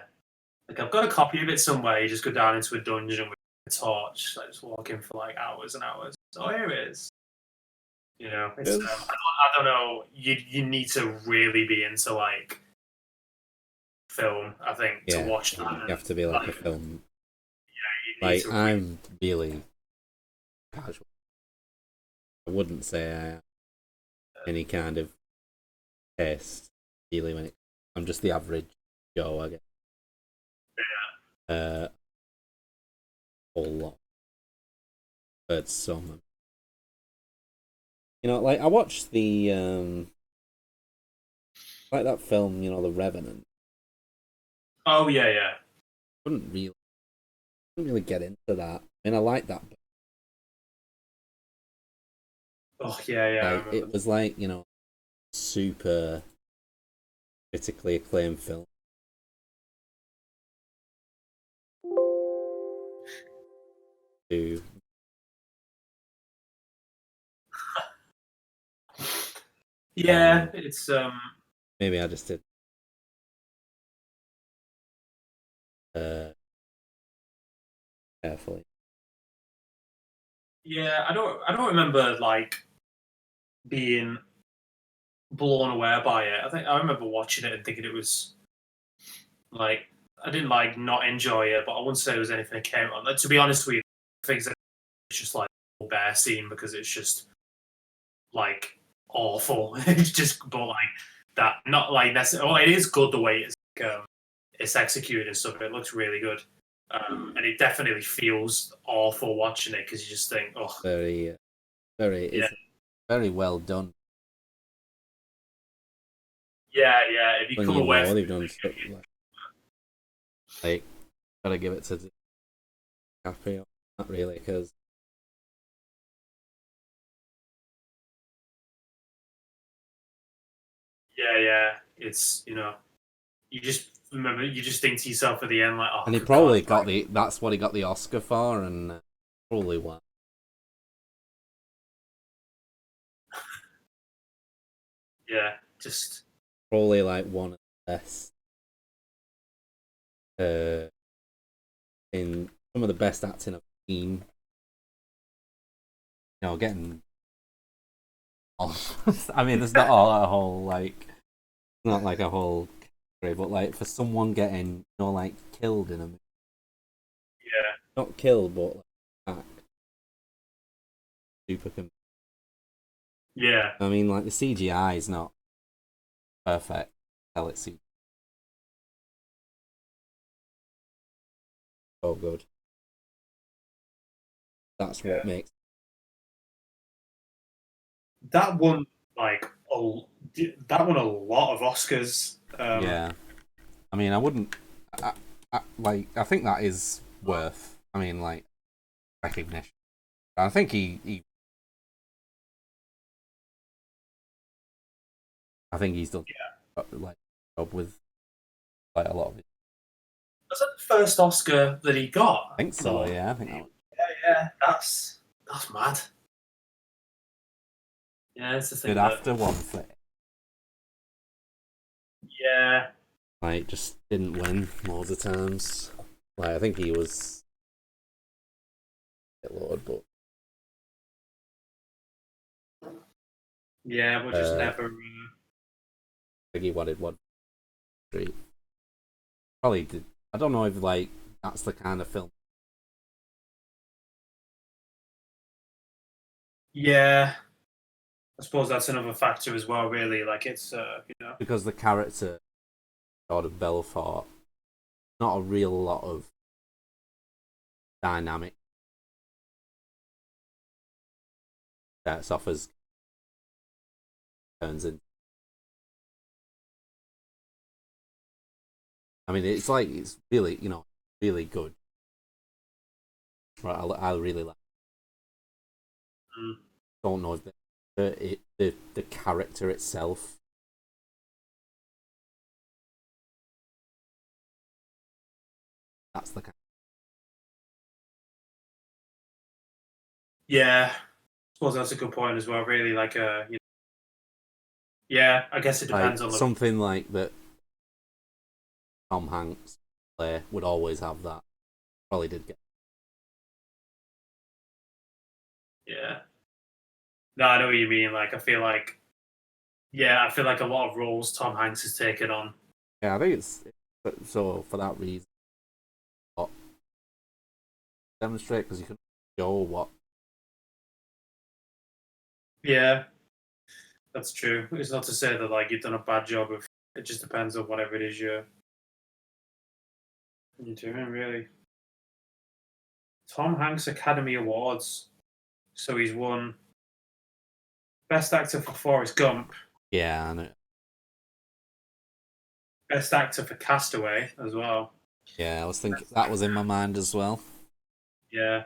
Like, I've got a copy of it somewhere. You just go down into a dungeon with a torch, like just walking for like hours and hours. Oh, here it is. You know, it's I don't know. You need to really be into like film, I think, to watch that. You have to be like a film. Yeah, you need to I'm really casual. I wouldn't say I have any kind of taste really when I'm just the average Joe, I guess. Whole lot. Heard some. You know, like I watched the like that film, you know, The Revenant. Oh yeah. Couldn't really get into that. I mean, I like that. But Oh yeah. like, it was like, you know, super critically acclaimed film. To Yeah, it's maybe I just did carefully. yeah, I don't remember like being blown away by it. I think I remember watching it and thinking it was like I didn't like not enjoy it, but I wouldn't say there was anything that came on. Like, to be honest with you, I think it's just like a bear scene because it's just like awful. It's just but like that not like necessarily. Oh, it is good the way it's executed and stuff. It looks really good. And it definitely feels awful watching it because you just think, oh, Very, yeah, it's very well done. yeah. If you When come you away know from they've it, done stuff like gotta give it to DiCaprio, not really, because yeah, it's you just remember, you just think to yourself at the end, like, oh and he god, probably got that's what he got the Oscar for, and probably won. yeah, just Probably like one of the best in some of the best acting I've seen. You know, getting I mean, there's not a whole like, not like a whole category, but like for someone getting, you know, like killed in a movie, yeah, not killed, but like super. yeah, I mean, like the CGI is not perfect. Hell, it's so good. That's what makes. that one like that won a lot of Oscars. Yeah, I mean, I wouldn't. I think that is worth. I mean, like recognition. I think he I think he's done like job with like a lot of it. Was that the first Oscar that he got? I think so. Yeah, I think that was Yeah, that's mad. Yeah, it's the thing good that after one for yeah, like just didn't win loads of times. Like I think he was Lord, but yeah, but just never. I think he wanted one street. Probably did. I don't know if like that's the kind of film Yeah, I suppose that's another factor as well. Really, like it's because the character Jordan Belfort, not a real lot of dynamic starts off as turns in. I mean, it's like it's really really good. Right, I really like. mm, Don't know if the character itself. That's the kind. yeah. I suppose that's a good point as well. Really, like Yeah, I guess it Like depends on the. something like that Tom Hanks play would always have that. Probably did get. Yeah. No, I know what you mean. Like, I feel like, yeah, I feel like a lot of roles Tom Hanks has taken on. Yeah, I think it's so for that reason. What demonstrate because you can show what. Yeah, that's true. It's not to say that like you've done a bad job of. It just depends on whatever it is you're doing, really. Tom Hanks Academy Awards. So he's won Best Actor for Forrest Gump, Yeah, I know. Best Actor for Castaway as well. Yeah, I was thinking that was in my mind as well. Yeah,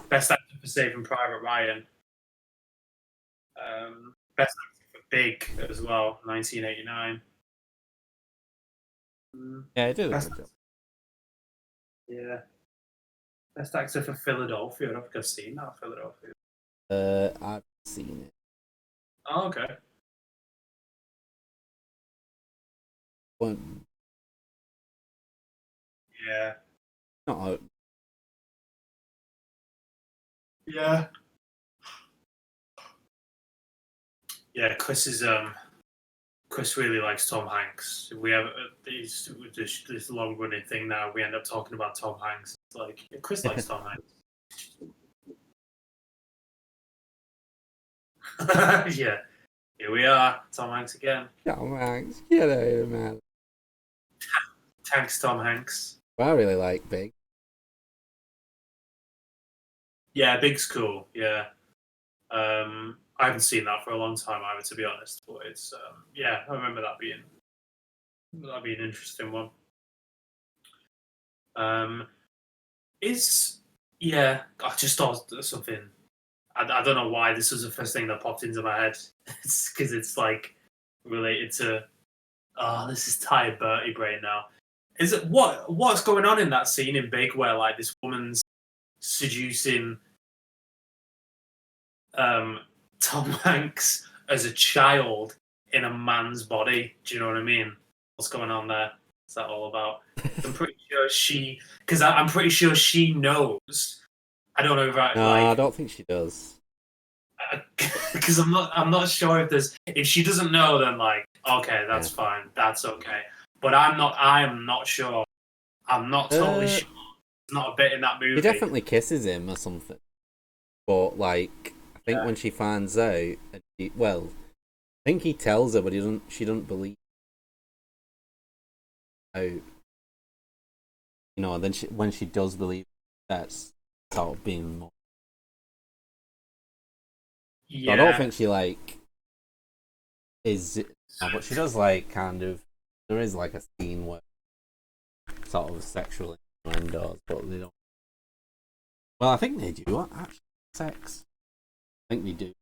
Best Actor for Saving Private Ryan. Best Actor for Big as well, 1989. Yeah, I did a Best, good job. yeah, Best Actor for Philadelphia. I don't think I've seen that Philadelphia. I've seen it. Oh, okay. But Yeah, not yeah, yeah. Chris really likes Tom Hanks. We have this long running thing now. We end up talking about Tom Hanks. It's like Chris likes Tom Hanks. Yeah, here we are, Tom Hanks again. Tom Hanks. Get out of here, man. Thanks, Tom Hanks. But I really like Big. Yeah, Big's cool. Yeah, I haven't seen that for a long time either, to be honest. But it's yeah, I remember that'd be an interesting one. Is yeah, I just thought something. I don't know why this was the first thing that popped into my head. It's because it's like related to. Oh, this is tired Bertie brain now. Is it what's going on in that scene in Big where like this woman's seducing Tom Hanks as a child in a man's body? Do you know what I mean? What's going on there? What's that all about? I'm pretty sure I'm pretty sure she knows. I don't know if I No, like. I don't think she does. Because I'm not sure if she doesn't know, then like okay, that's fine, that's okay. But I am not sure. I'm not totally sure. There's not a bit in that movie. She definitely kisses him or something. But like, I think when she finds out, I think he tells her, but she doesn't believe. Out. You know, and then when she does believe, that's sort of being more. Yeah. So I don't think she like is, but she does like kind of. There is like a scene where sort of sexual innuendos, but they don't. Well, I think they do actually sex. I think they do.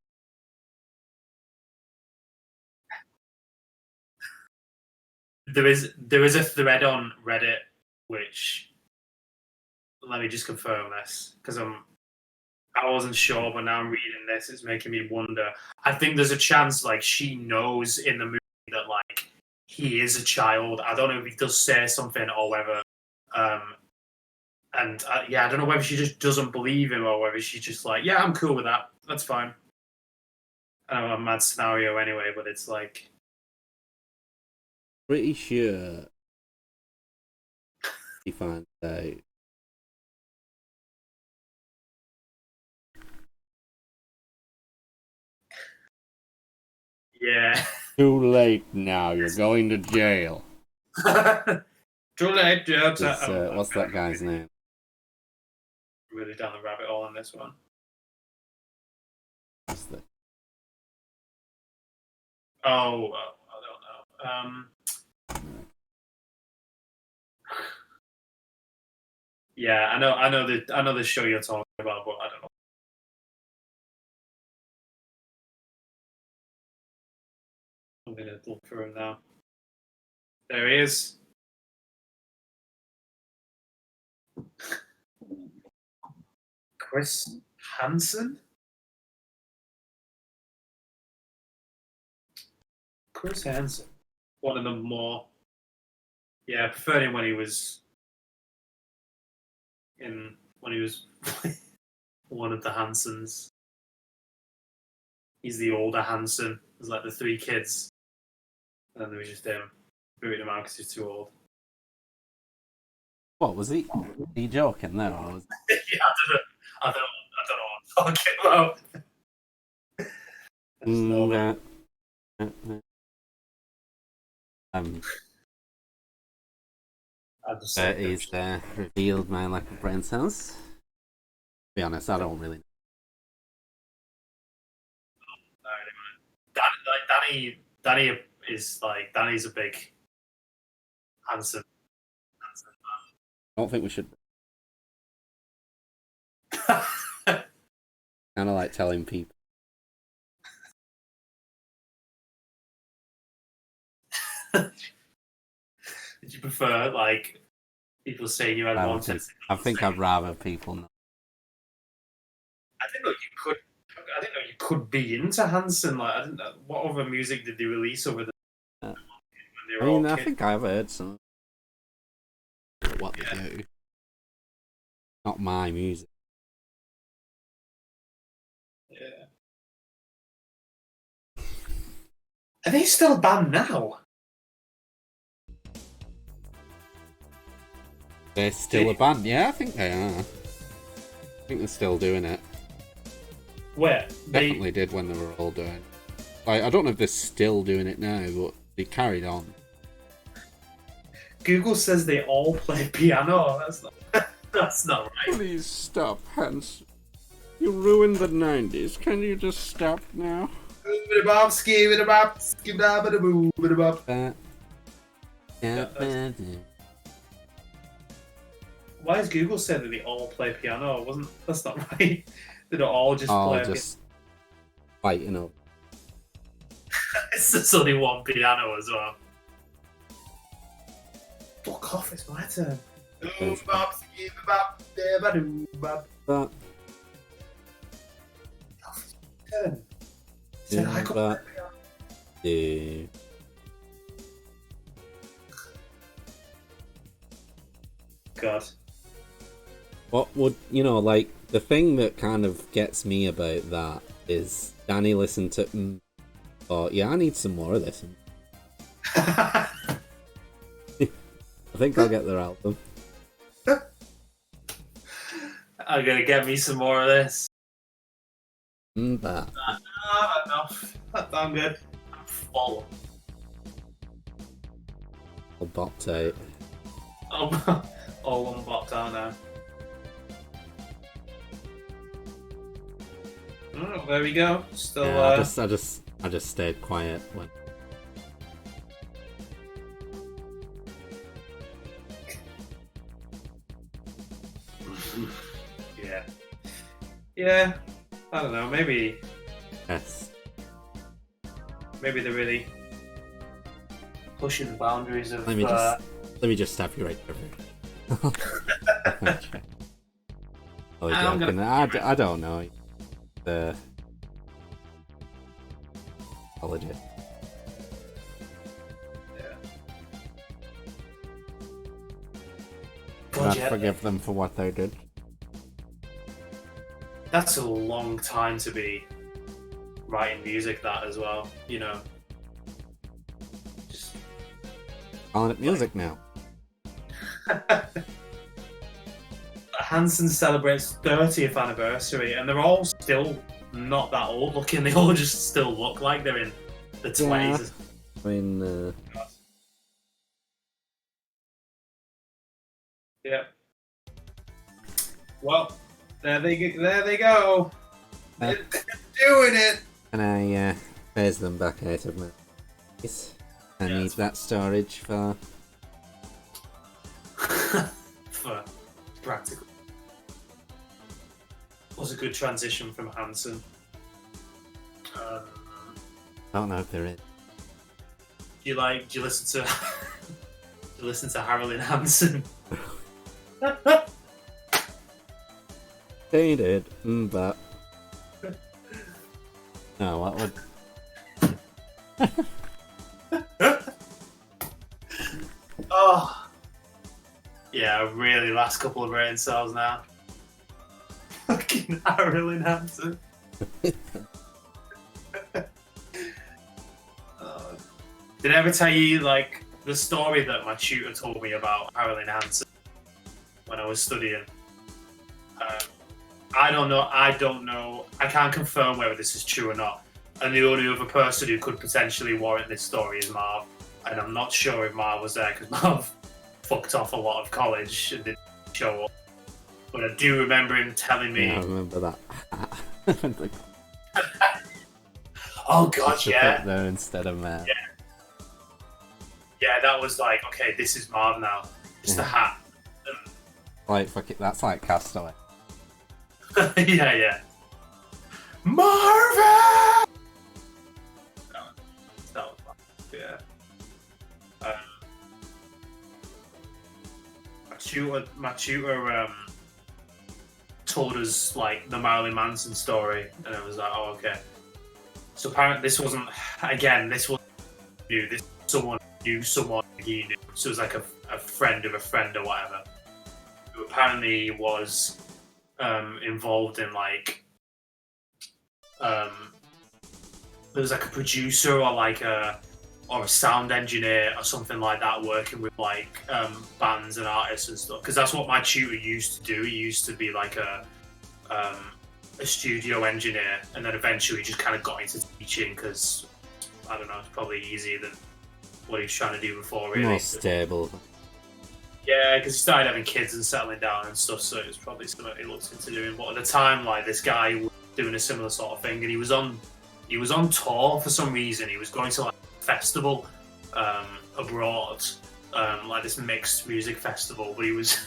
There is a thread on Reddit which let me just confirm this because I wasn't sure, but now I'm reading this, it's making me wonder. I think there's a chance like she knows in the movie that like he is a child. I don't know if he does say something or whether and yeah, I don't know whether she just doesn't believe him or whether she's just like, yeah, I'm cool with that. That's fine. I know a mad scenario anyway, but it's like Pretty sure he finds out. yeah. Too late now. You're going to jail. Too late, jokes. What's that guy's name? Really down the rabbit hole on this one. What's the... Oh, I don't know. Yeah, I know the show you're talking about, but I don't know. I'm gonna look for him now. There he is. Chris Hansen? Chris Hansen. One of the more. Yeah, I preferred him when he was one of the Hansons. He's the older Hanson. There's like the three kids. And then there was just him. Booting him out because he's too old. What was he? He joking there? Or was... Yeah, I don't know what I'm talking about. He's revealed my lack of brain cells. To be honest, I don't really know. Danny's a big Hanson. I don't think we should. Kind of like telling people. Did you prefer like people saying you had one sense? I think I'd rather people know. I didn't know you could be into Hanson. Like I didn't know what other music did they release over the. When they were I think I've heard some. What they do. Not my music. Yeah. Are they still a band now? They're still a band? Yeah, I think they are. I think they're still doing it. Where? Definitely did when they were all doing it. Like, I don't know if they're still doing it now, but they carried on. Google says they all play piano. That's not right. Please stop, Hans. You ruined the 90s. Can you just stop now? Why does Google say that they all play piano? That's not right. They don't all just play fighting up. It's just only one piano as well. Fuck off, it's my turn. God. What would, like, the thing that kind of gets me about that is Danny listened to thought, yeah, I need some more of this. I think I'll get their album. I'm gonna get me some more of this. That. Enough. I'm good. I'm full. I'll bop tape. All unbopped out now. Oh, there we go. Still. Yeah, I just stayed quiet when. Yeah. I don't know. Maybe. Yes. Maybe they're really pushing the boundaries of. Let me just stop you right there. Okay. Oh, joking. I don't know. Legit. Yeah. I'd forgive them for what they did. That's a long time to be writing music, that as well, Just calling it music now. Hanson celebrates 30th anniversary, and they're all still not that old looking. They all just still look like they're in the 20s. I mean, yeah. Well, there they go. They're doing it. And I phase them back out of my face. I need that storage for practical. Was a good transition from Hanson. I don't know if there is. Do you listen to do you listen to Marylyn Manson? They did, but no, what would? Yeah, really, last couple of brain cells now. Fucking Marylyn Manson. Did I ever tell you, like, the story that my tutor told me about Marylyn Manson when I was studying? I don't know. I can't confirm whether this is true or not. And the only other person who could potentially warrant this story is Marv. And I'm not sure if Marv was there because Marv fucked off a lot of college and didn't show up. But I do remember him telling me. Yeah, I remember that. Oh god, yeah. Put there instead of Matt. Yeah. Yeah, that was like, okay, this is Marv now. It's the hat. Like, fuck it, that's like Castaway. Yeah. Marvin! That was fun. Yeah. My tutor told us like the Marilyn Manson story, and I was like, oh, okay. So apparently this wasn't new. This someone knew someone he knew. So it was like a friend of a friend or whatever, who apparently was involved in like there was like a producer or like a sound engineer or something like that, working with like bands and artists and stuff. Because that's what my tutor used to do. He used to be like a studio engineer, and then eventually just kind of got into teaching because I don't know, it's probably easier than what he was trying to do before. Really, more stable. Yeah, because he started having kids and settling down and stuff, so it was probably something he looked into doing. But at the time, like, this guy was doing a similar sort of thing, and he was on tour for some reason. He was going to like a festival abroad, like this mixed music festival, but he was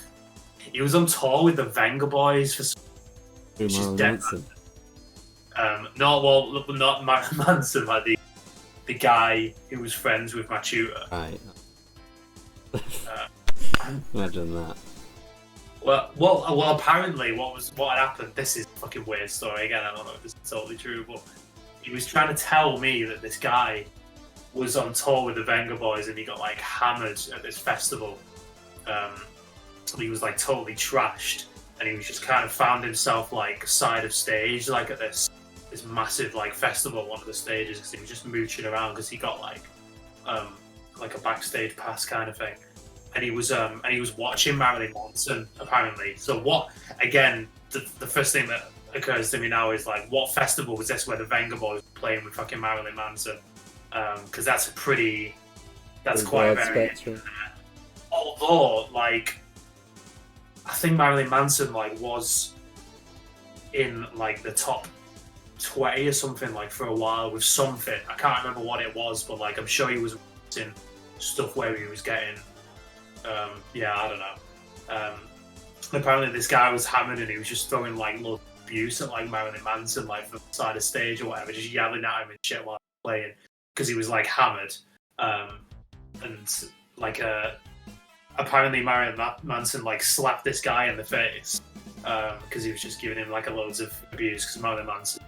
on tour with the Venga Boys for some Manson. not Marilyn Manson, like the guy who was friends with my tutor. Right. Imagine that. Well, apparently what had happened, this is a fucking weird story again, I don't know if this is totally true, but he was trying to tell me that this guy was on tour with the Venga Boys and he got like hammered at this festival. He was like totally trashed, and he was just kind of found himself like side of stage, like at this massive like festival, one of the stages, because he was just mooching around because he got like a backstage pass kind of thing. And he was watching Marilyn Manson apparently. So what? Again, the first thing that occurs to me now is like, what festival was this where the Venga Boys were playing with fucking Marilyn Manson? Because that's quite very. Spectrum. Although, like, I think Marilyn Manson like was in like the top 20 or something like for a while with something. I can't remember what it was, but like I'm sure he was in stuff where he was getting. I don't know. Apparently this guy was hammered and he was just throwing like loads of abuse at like Marilyn Manson, like from the side of stage or whatever, just yelling at him and shit while playing because he was like hammered. And like apparently Marilyn Manson like slapped this guy in the face because he was just giving him like a loads of abuse, because Marilyn Manson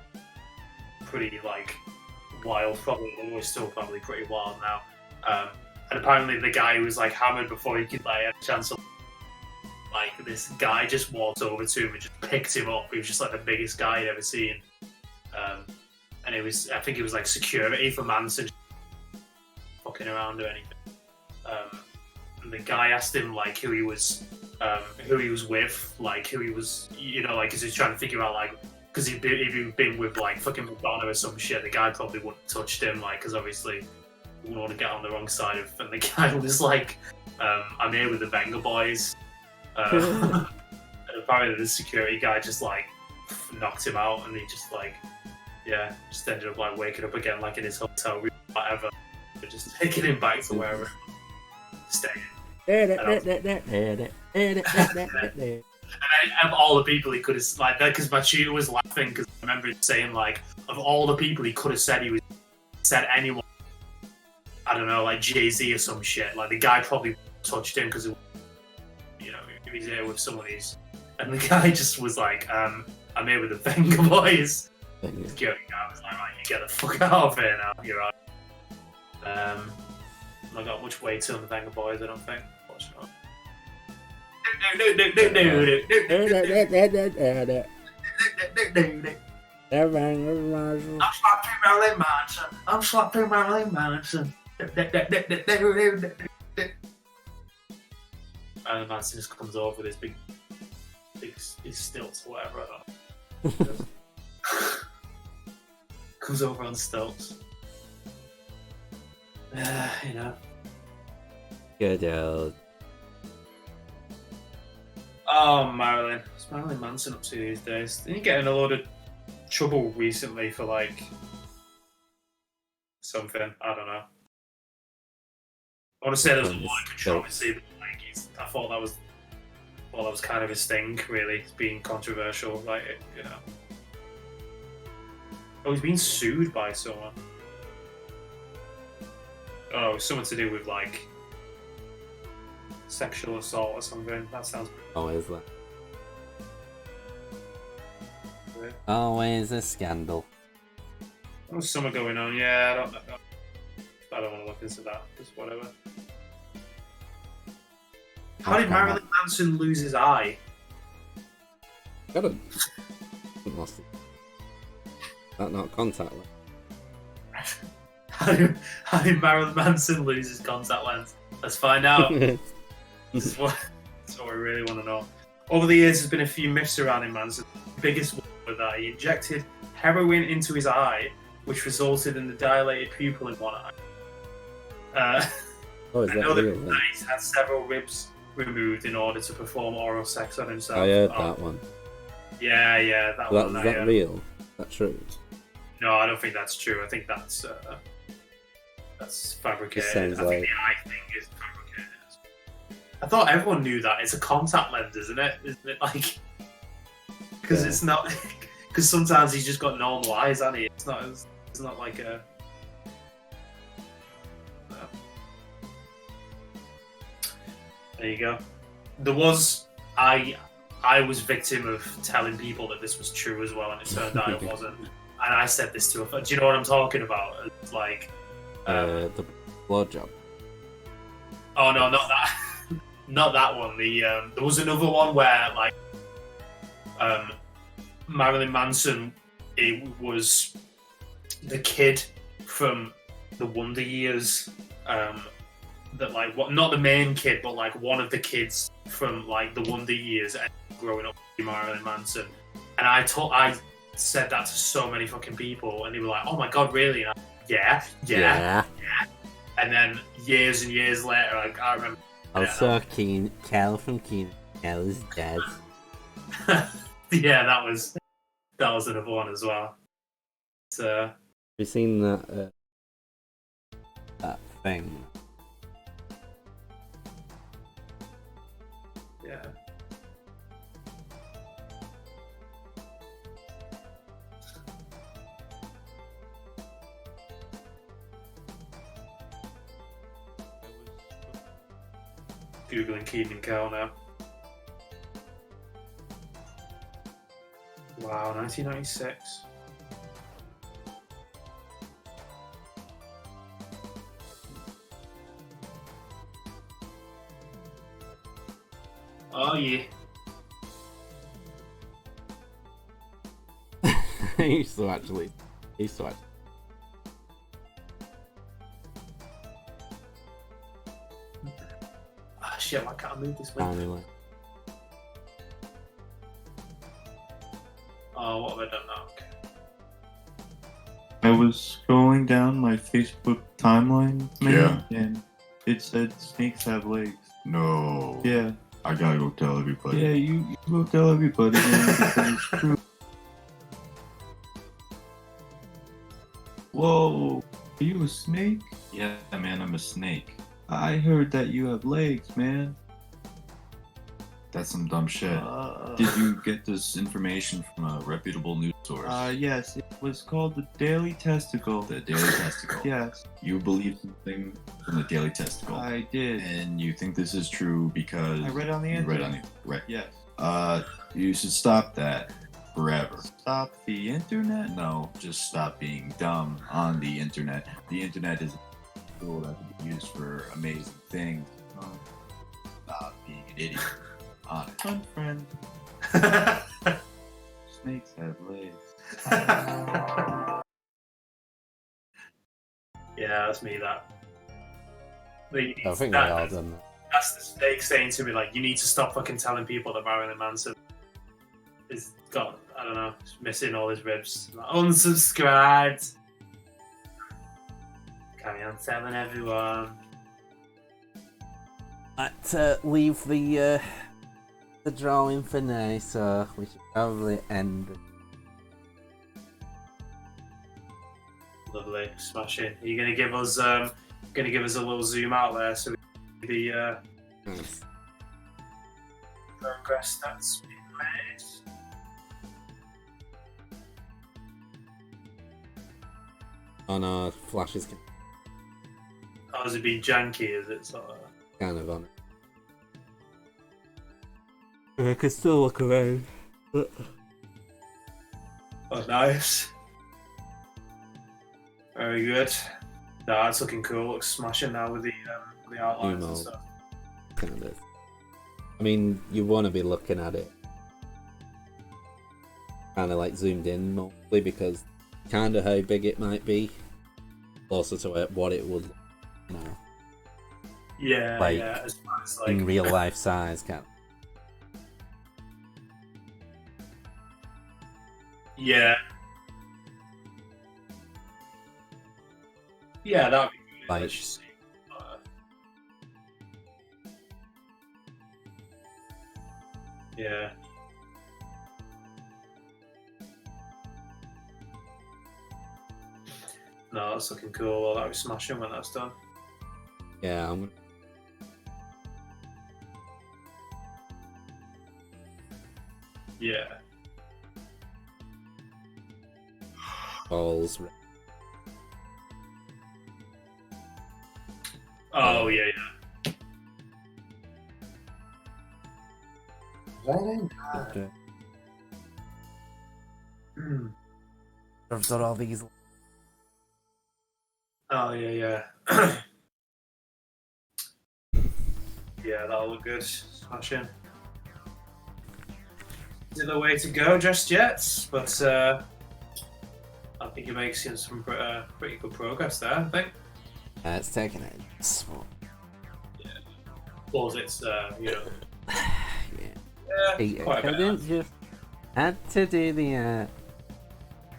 pretty like wild, probably still probably pretty wild now. And apparently the guy was like hammered before he could like have a chance of, like, this guy just walked over to him and just picked him up. He was just like the biggest guy I'd ever seen. And I think it was like security for Manson, fucking around or anything. And the guy asked him like who he was with, like who he was, you know, like, because he's trying to figure out like, because if he'd been with like fucking Madonna or some shit, the guy probably wouldn't have touched him, like, because obviously we wouldn't want to get on the wrong side of. And the guy was like, I'm here with the Venga Boys. And apparently the security guy just like knocked him out, and he just like, just ended up like waking up again, like in his hotel room, whatever. They're just taking him back to wherever staying. And of all the people he could have, like, because my tutor was laughing because I remember him saying like, of all the people he could have said anyone, I don't know, like Jay-Z or some shit. Like the guy probably touched him because, you know, he's here with some of these, and the guy just was like, I'm here with the Venga Boys. The security guy was like, right, you get the fuck out of here now, you're right. Not got much weight on the Venga Boys, I don't think. I'm slapping Marilyn Manson. I'm slapping Marilyn Manson. Marilyn Manson just comes over with his big his stilts or whatever. I don't know. Comes over on stilts. You know. Good old. Oh, Marilyn. What's Marilyn Manson up to these days? Didn't he get in a load of trouble recently for like something? I don't know. I want to say there's a lot of controversy, but like I thought that was kind of his thing, really, being controversial, like you know. Oh, he's being sued by someone. Oh, something to do with like sexual assault or something. That sounds. Always that. Weird. Always a scandal. There's something going on. Yeah, I don't want to look into that. Just whatever. How did Marilyn Manson lose his eye? Got him. Lost it. That not contact lens. How did Marilyn Manson lose his contact lens? Let's find out. This is what we really want to know. Over the years, there's been a few myths surrounding Manson. The biggest one was that he injected heroin into his eye, which resulted in the dilated pupil in one eye. Oh, is I that know real? that he's had several ribs removed in order to perform oral sex on himself. I heard that one. Yeah, that one. Is that real? That's true. No, I don't think that's true. I think that's fabricated. Sounds I think the eye thing is fabricated. I thought everyone knew that. It's a contact lens, isn't it? Isn't it like? Because it's not. Because sometimes he's just got normal eyes, hasn't he? It's not like a. There you go. There was I was victim of telling people that this was true as well, and it turned out it wasn't. And I said this to a. Do you know what I'm talking about? It's like The blowjob. Oh no, not that, not that one. There was another one where like Marilyn Manson. It was the kid from the Wonder Years. That like what? Not the main kid, but like one of the kids from like the Wonder Years and growing up with Marilyn Manson. And I said that to so many fucking people, and they were like, "Oh my god, really?" And I, yeah. And then years and years later, I remember. Also, Cal from Keen. Cal is dead. Yeah, that was another one as well. So. Have you seen that thing? Yeah. Googling Keenan Cal now. Wow, 1996. Oh yeah. He used to actually. Ah shit, why can't I move this way? Anyway. Oh, what have I done now? Okay. I was scrolling down my Facebook timeline, man, and it said snakes have legs. No. Yeah. I gotta go tell everybody. Yeah, you go tell everybody, man, because it's true. Whoa, are you a snake? Yeah, man, I'm a snake. I heard that you have legs, man. That's some dumb shit. Did you get this information from a reputable news source? Yes, it was called the Daily Testicle. The Daily Testicle. Yes, You believe something from the Daily Testicle. I did. And you think this is true because I read on the you internet. read on the right. Yes. You should stop that forever. Stop the internet? No, just stop being dumb on the internet. The internet is a tool that can be used for amazing things. Stop being an idiot on it. Unfriend. Snakes have legs. Yeah, that's me. That. I think they are done that. That's the snake saying to me, like, you need to stop fucking telling people that Marylyn Manson is got, I don't know, missing all his ribs. Like, unsubscribed. Carry on telling everyone. Let's leave the drawing for now, so we should probably end. Lovely, smashing. Are you gonna give us a little zoom out there so we the Nice. progress that's been made? Oh no, Flash is Oh, has it been janky? Is it sort of? kind of on it. I can still look around. Oh, nice. Very good. No, that's looking cool. Looks smashing now with the outlines and Emo. stuff. Kind of. I mean, you want to be looking at it kind of like zoomed in mostly because kind of how big it might be, closer to what it would, you know, Yeah, like, yeah. As far as like in real life size, kind of. Yeah. Yeah, that'd be good. Like- Let's just see. Yeah. No, that's looking cool. Well, that'll be smashing when that's done. Yeah, I'm Yeah. balls. Oh, yeah, yeah. Okay. I've got all these. Oh, yeah, yeah. Yeah, that'll look good. Smashing. Is it the way to go just yet? But I think you're making some pretty good progress there, I think. It's taking it small. Plus, it's, you know... Yeah. Yeah, quite a I bit. didn't just had to do the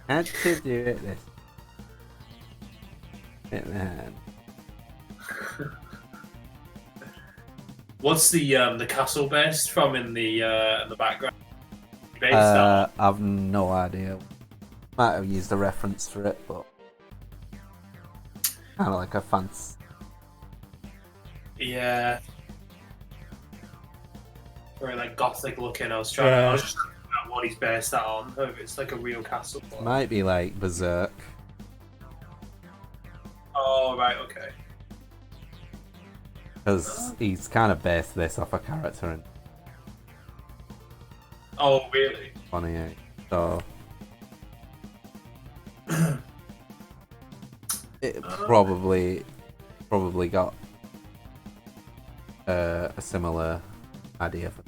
had to do it this. It man. What's the castle based from in the background? Based on? I've no idea. Might have used a reference for it, but kind of like a fancy. Yeah. Very like gothic looking. I was just trying to figure out what he's based that on. If it's like a real castle. Might be like Berserk. Oh right, okay. Because he's kind of based this off a character in Oh really? 28. So it probably got a similar idea for.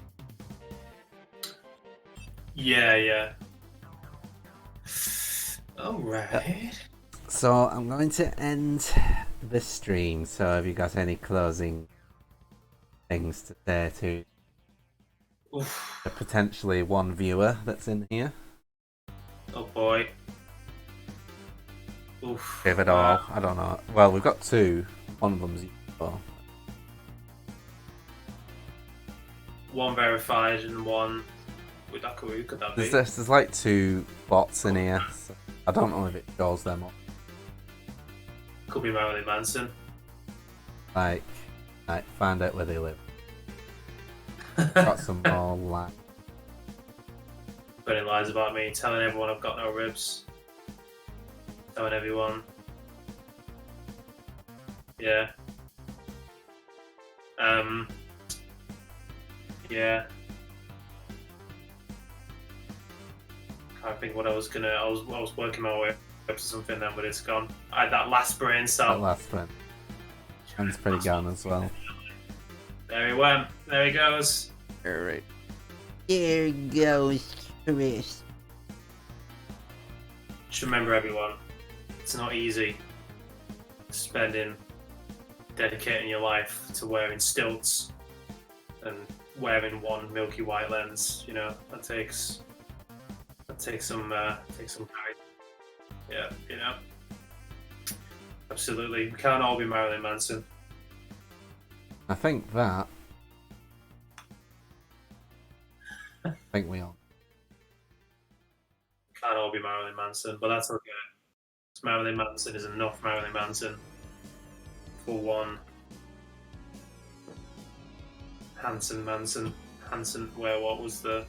Yeah, yeah. Alright. So I'm going to end the stream. So have you got any closing things to say to Oof. the potentially one viewer that's in here? Oh boy. Oof. Give it all. I don't know. Well, we've got two. One of them's useful. One verified and one with who could that be? There's like two bots in here. So I don't know if it shows them up. Could be Marylyn Manson. Like find out where they live. Got some more like. Spreading lies about me, telling everyone I've got no ribs. Telling everyone. Yeah. Yeah. Can't think what I was gonna. I was working my way up to something then, but it's gone. I had that last brain That cell. last one. And it's pretty gone as well. There he went. There he goes. Alright. There goes Chris. Just remember, everyone, it's not easy dedicating your life to wearing stilts and wearing one milky white lens. You know, that takes some courage. Yeah, you know. Absolutely. We can't all be Marilyn Manson. I think we are. Can't all be Marilyn Manson, but that's okay. Marilyn Manson is enough Marilyn Manson for one Hanson, where what was the